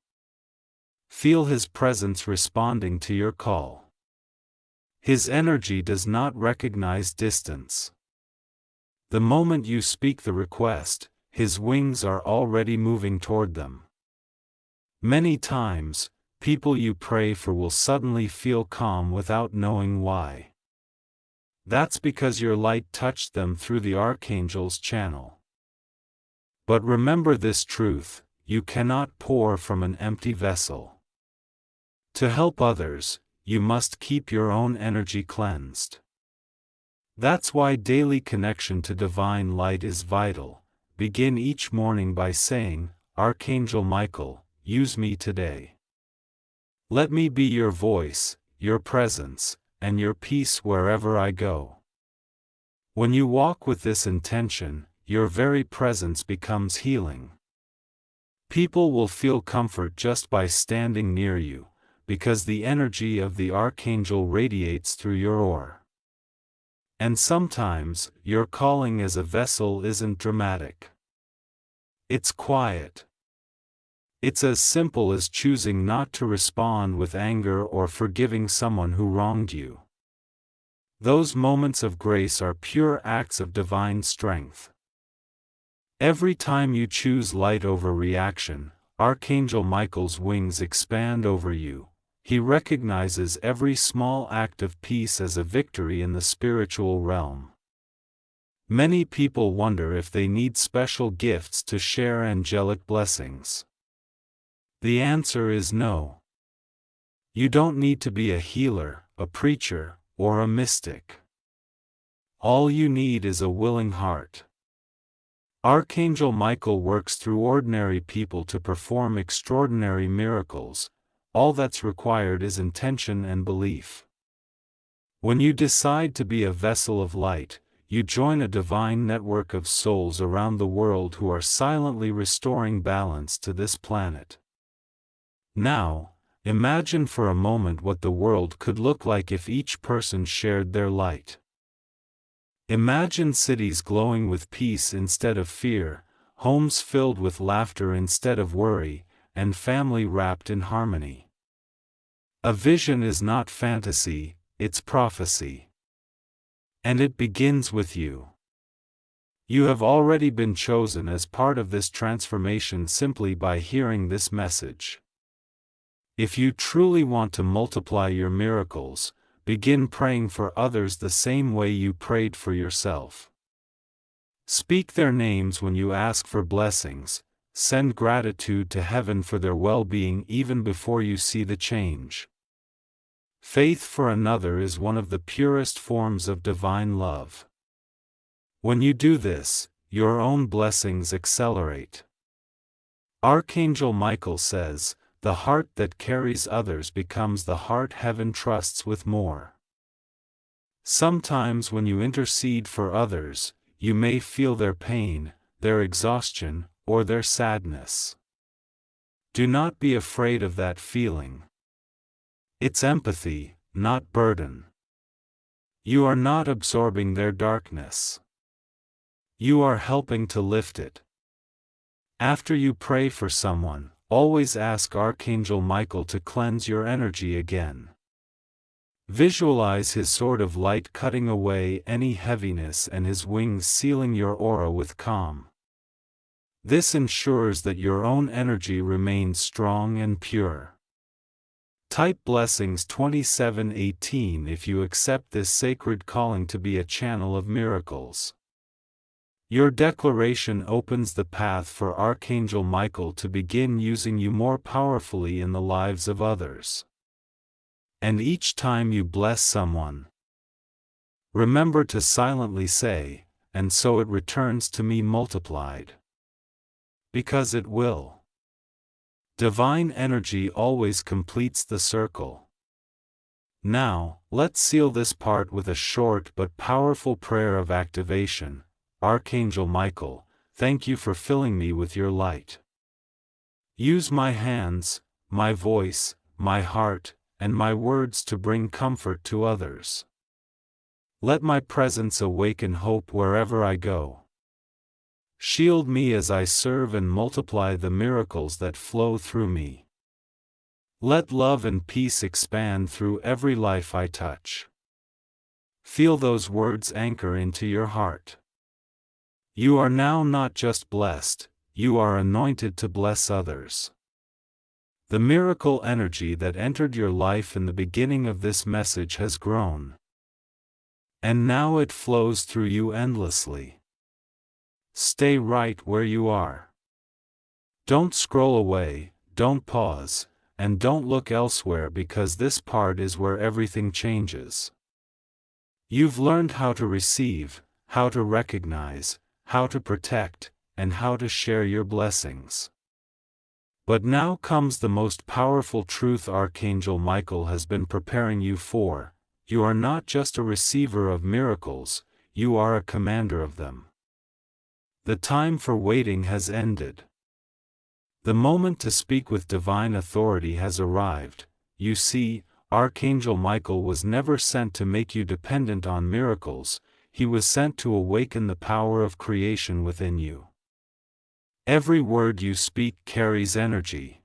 Feel His presence responding to your call. His energy does not recognize distance. The moment you speak the request, His wings are already moving toward them. Many times, people you pray for will suddenly feel calm without knowing why. That's because your light touched them through the Archangel's channel. But remember this truth: you cannot pour from an empty vessel. To help others, you must keep your own energy cleansed. That's why daily connection to divine light is vital. Begin each morning by saying, "Archangel Michael, use me today. Let me be your voice, your presence, and your peace wherever I go." When you walk with this intention, your very presence becomes healing. People will feel comfort just by standing near you, because the energy of the Archangel radiates through your aura. And sometimes, your calling as a vessel isn't dramatic. It's quiet. It's as simple as choosing not to respond with anger or forgiving someone who wronged you. Those moments of grace are pure acts of divine strength. Every time you choose light over reaction, Archangel Michael's wings expand over you. He recognizes every small act of peace as a victory in the spiritual realm. Many people wonder if they need special gifts to share angelic blessings. The answer is no. You don't need to be a healer, a preacher, or a mystic. All you need is a willing heart. Archangel Michael works through ordinary people to perform extraordinary miracles. All that's required is intention and belief. When you decide to be a vessel of light, you join a divine network of souls around the world who are silently restoring balance to this planet. Now, imagine for a moment what the world could look like if each person shared their light. Imagine cities glowing with peace instead of fear, homes filled with laughter instead of worry, and family wrapped in harmony. A vision is not fantasy, it's prophecy. And it begins with you. You have already been chosen as part of this transformation simply by hearing this message. If you truly want to multiply your miracles, begin praying for others the same way you prayed for yourself. Speak their names when you ask for blessings. Send gratitude to heaven for their well-being even before you see the change. Faith for another is one of the purest forms of divine love. When you do this, your own blessings accelerate. Archangel Michael says, "The heart that carries others becomes the heart heaven trusts with more." Sometimes when you intercede for others, you may feel their pain, their exhaustion, or their sadness. Do not be afraid of that feeling. It's empathy, not burden. You are not absorbing their darkness. You are helping to lift it. After you pray for someone, always ask Archangel Michael to cleanse your energy again. Visualize his sword of light cutting away any heaviness and his wings sealing your aura with calm. This ensures that your own energy remains strong and pure. Type blessings 2718 if you accept this sacred calling to be a channel of miracles. Your declaration opens the path for Archangel Michael to begin using you more powerfully in the lives of others. And each time you bless someone, remember to silently say, "And so it returns to me multiplied." Because it will. Divine energy always completes the circle. Now, let's seal this part with a short but powerful prayer of activation. Archangel Michael, thank you for filling me with your light. Use my hands, my voice, my heart, and my words to bring comfort to others. Let my presence awaken hope wherever I go. Shield me as I serve and multiply the miracles that flow through me. Let love and peace expand through every life I touch. Feel those words anchor into your heart. You are now not just blessed, you are anointed to bless others. The miracle energy that entered your life in the beginning of this message has grown. And now it flows through you endlessly. Stay right where you are. Don't scroll away, don't pause, and don't look elsewhere, because this part is where everything changes. You've learned how to receive, how to recognize, how to protect, and how to share your blessings. But now comes the most powerful truth Archangel Michael has been preparing you for: you are not just a receiver of miracles, you are a commander of them. The time for waiting has ended. The moment to speak with divine authority has arrived. You see, Archangel Michael was never sent to make you dependent on miracles, he was sent to awaken the power of creation within you. Every word you speak carries energy.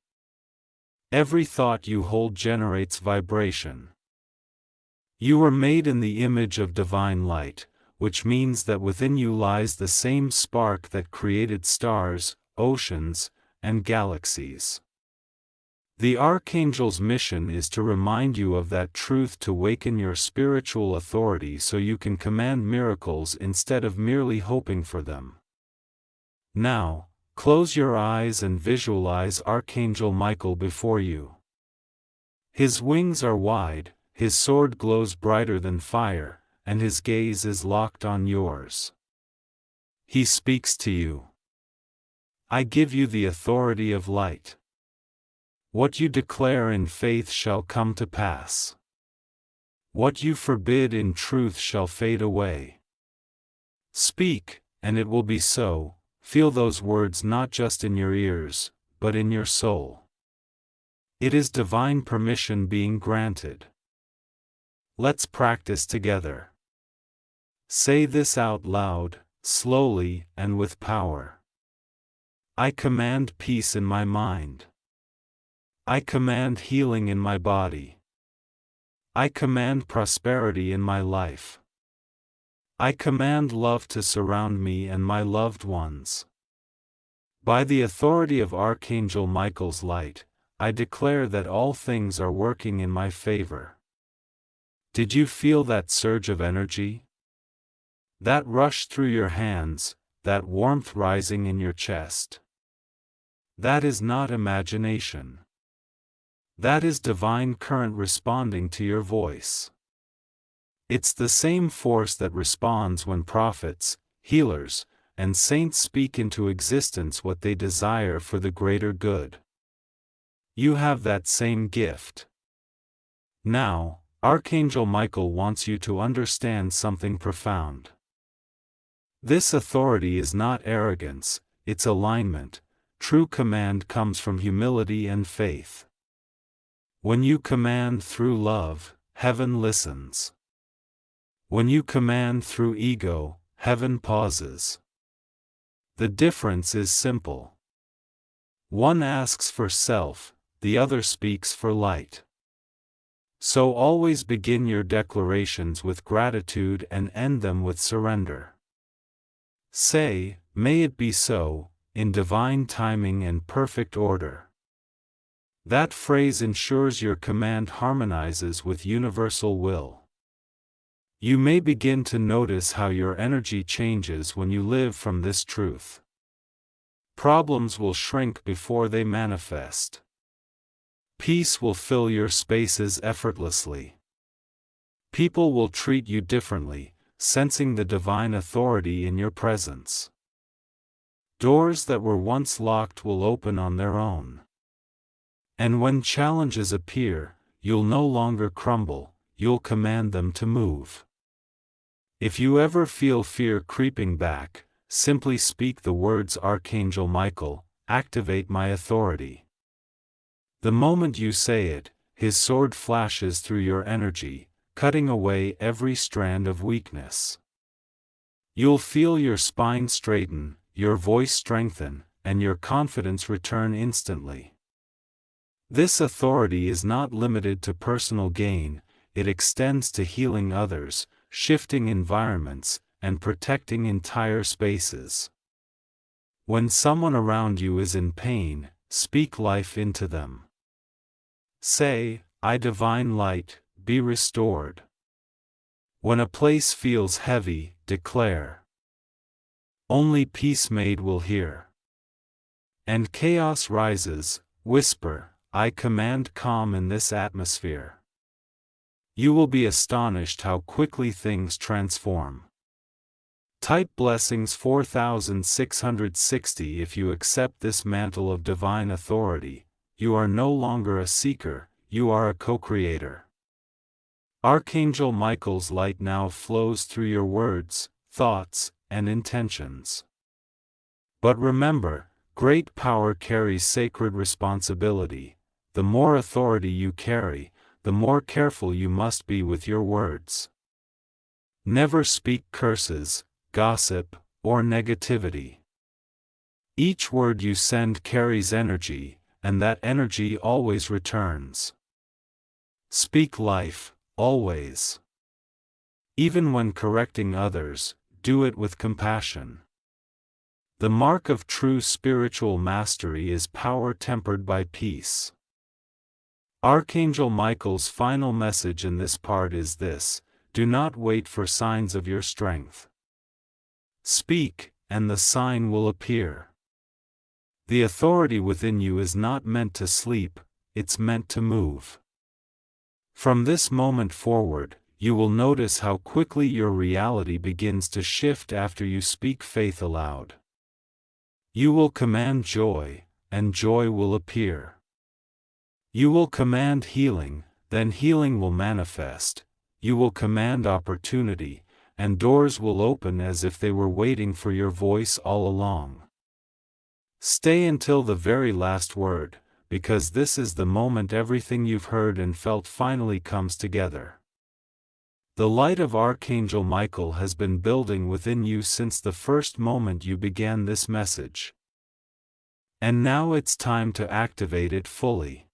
Every thought you hold generates vibration. You were made in the image of divine light, which means that within you lies the same spark that created stars, oceans, and galaxies. The Archangel's mission is to remind you of that truth, to awaken your spiritual authority so you can command miracles instead of merely hoping for them. Now, close your eyes and visualize Archangel Michael before you. His wings are wide, his sword glows brighter than fire, and his gaze is locked on yours. He speaks to you. I give you the authority of light. What you declare in faith shall come to pass. What you forbid in truth shall fade away. Speak, and it will be so. Feel those words not just in your ears, but in your soul. It is divine permission being granted. Let's practice together. Say this out loud, slowly, and with power. I command peace in my mind. I command healing in my body. I command prosperity in my life. I command love to surround me and my loved ones. By the authority of Archangel Michael's light, I declare that all things are working in my favor. Did you feel that surge of energy? That rush through your hands, that warmth rising in your chest? That is not imagination. That is divine current responding to your voice. It's the same force that responds when prophets, healers, and saints speak into existence what they desire for the greater good. You have that same gift. Now, Archangel Michael wants you to understand something profound. This authority is not arrogance, it's alignment. True command comes from humility and faith. When you command through love, heaven listens. When you command through ego, heaven pauses. The difference is simple. One asks for self, the other speaks for light. So always begin your declarations with gratitude and end them with surrender. Say, "May it be so," in divine timing and perfect order. That phrase ensures your command harmonizes with universal will. You may begin to notice how your energy changes when you live from this truth. Problems will shrink before they manifest. Peace will fill your spaces effortlessly. People will treat you differently, sensing the divine authority in your presence. Doors that were once locked will open on their own. And when challenges appear, you'll no longer crumble, you'll command them to move. If you ever feel fear creeping back, simply speak the words, "Archangel Michael, activate my authority." The moment you say it, his sword flashes through your energy, cutting away every strand of weakness. You'll feel your spine straighten, your voice strengthen, and your confidence return instantly. This authority is not limited to personal gain, it extends to healing others, shifting environments, and protecting entire spaces. When someone around you is in pain, speak life into them. Say, "I divine light, be restored." When a place feels heavy, declare, "Only peace made will hear." And chaos rises, whisper, "I command calm in this atmosphere." You will be astonished how quickly things transform. Type blessings 4660 if you accept this mantle of divine authority. You are no longer a seeker, you are a co-creator. Archangel Michael's light now flows through your words, thoughts, and intentions. But remember, great power carries sacred responsibility. The more authority you carry, the more careful you must be with your words. Never speak curses, gossip, or negativity. Each word you send carries energy, and that energy always returns. Speak life, always. Even when correcting others, do it with compassion. The mark of true spiritual mastery is power tempered by peace. Archangel Michael's final message in this part is this: do not wait for signs of your strength. Speak, and the sign will appear. The authority within you is not meant to sleep, it's meant to move. From this moment forward, you will notice how quickly your reality begins to shift after you speak faith aloud. You will command joy, and joy will appear. You will command healing, then healing will manifest. You will command opportunity, and doors will open as if they were waiting for your voice all along. Stay until the very last word, because this is the moment everything you've heard and felt finally comes together. The light of Archangel Michael has been building within you since the first moment you began this message. And now it's time to activate it fully.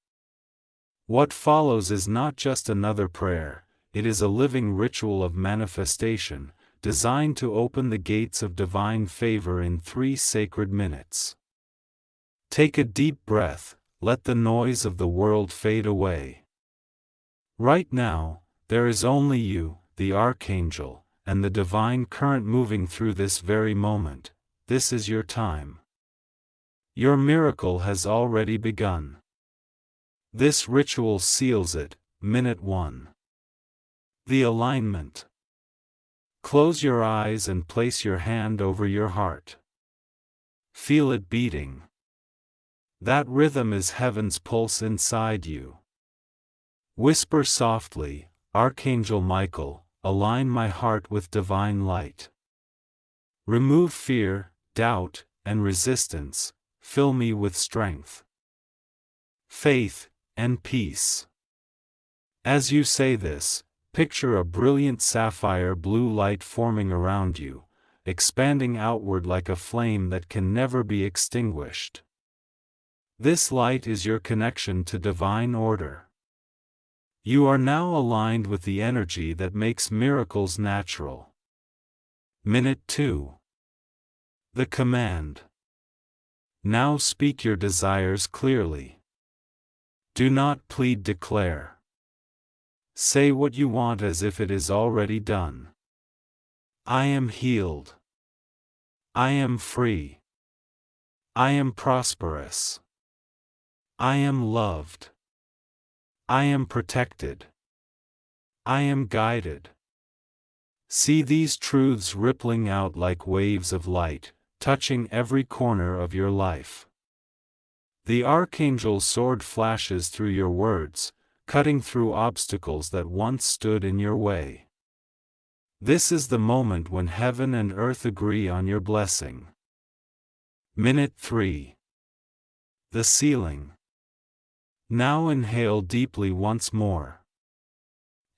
What follows is not just another prayer, it is a living ritual of manifestation, designed to open the gates of divine favor in 3 sacred minutes. Take a deep breath, let the noise of the world fade away. Right now, there is only you, the Archangel, and the divine current moving through this very moment. This is your time. Your miracle has already begun. This ritual seals it. Minute 1. The alignment. Close your eyes and place your hand over your heart. Feel it beating. That rhythm is heaven's pulse inside you. Whisper softly, "Archangel Michael, align my heart with divine light. Remove fear, doubt, and resistance, fill me with strength, faith, and peace." As you say this, picture a brilliant sapphire blue light forming around you, expanding outward like a flame that can never be extinguished. This light is your connection to divine order. You are now aligned with the energy that makes miracles natural. Minute 2. The command. Now speak your desires clearly. Do not plead, declare. Say what you want as if it is already done. I am healed. I am free. I am prosperous. I am loved. I am protected. I am guided. See these truths rippling out like waves of light, touching every corner of your life. The Archangel's sword flashes through your words, cutting through obstacles that once stood in your way. This is the moment when heaven and earth agree on your blessing. Minute 3. The sealing. Now inhale deeply once more.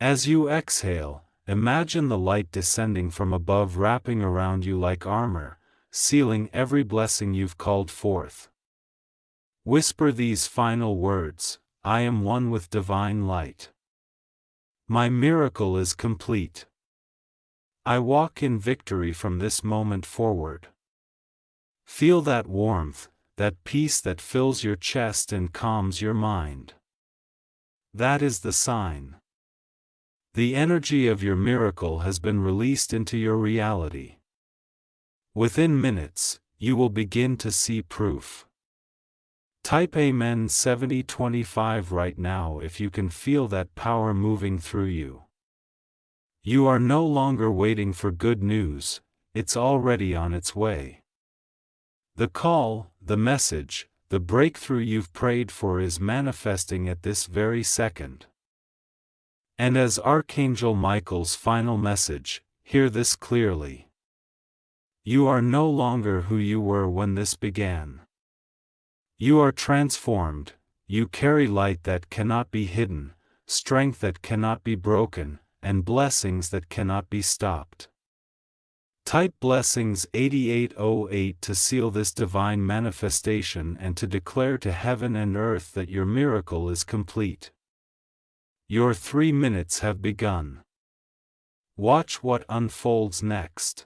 As you exhale, imagine the light descending from above, wrapping around you like armor, sealing every blessing you've called forth. Whisper these final words: I am one with divine light. My miracle is complete. I walk in victory from this moment forward. Feel that warmth, that peace that fills your chest and calms your mind. That is the sign. The energy of your miracle has been released into your reality. Within minutes, you will begin to see proof. Type Amen 7025 right now if you can feel that power moving through you. You are no longer waiting for good news, it's already on its way. The call, the message, the breakthrough you've prayed for is manifesting at this very second. And as Archangel Michael's final message, hear this clearly. You are no longer who you were when this began. You are transformed, you carry light that cannot be hidden, strength that cannot be broken, and blessings that cannot be stopped. Type blessings 8808 to seal this divine manifestation and to declare to heaven and earth that your miracle is complete. Your 3 minutes have begun. Watch what unfolds next.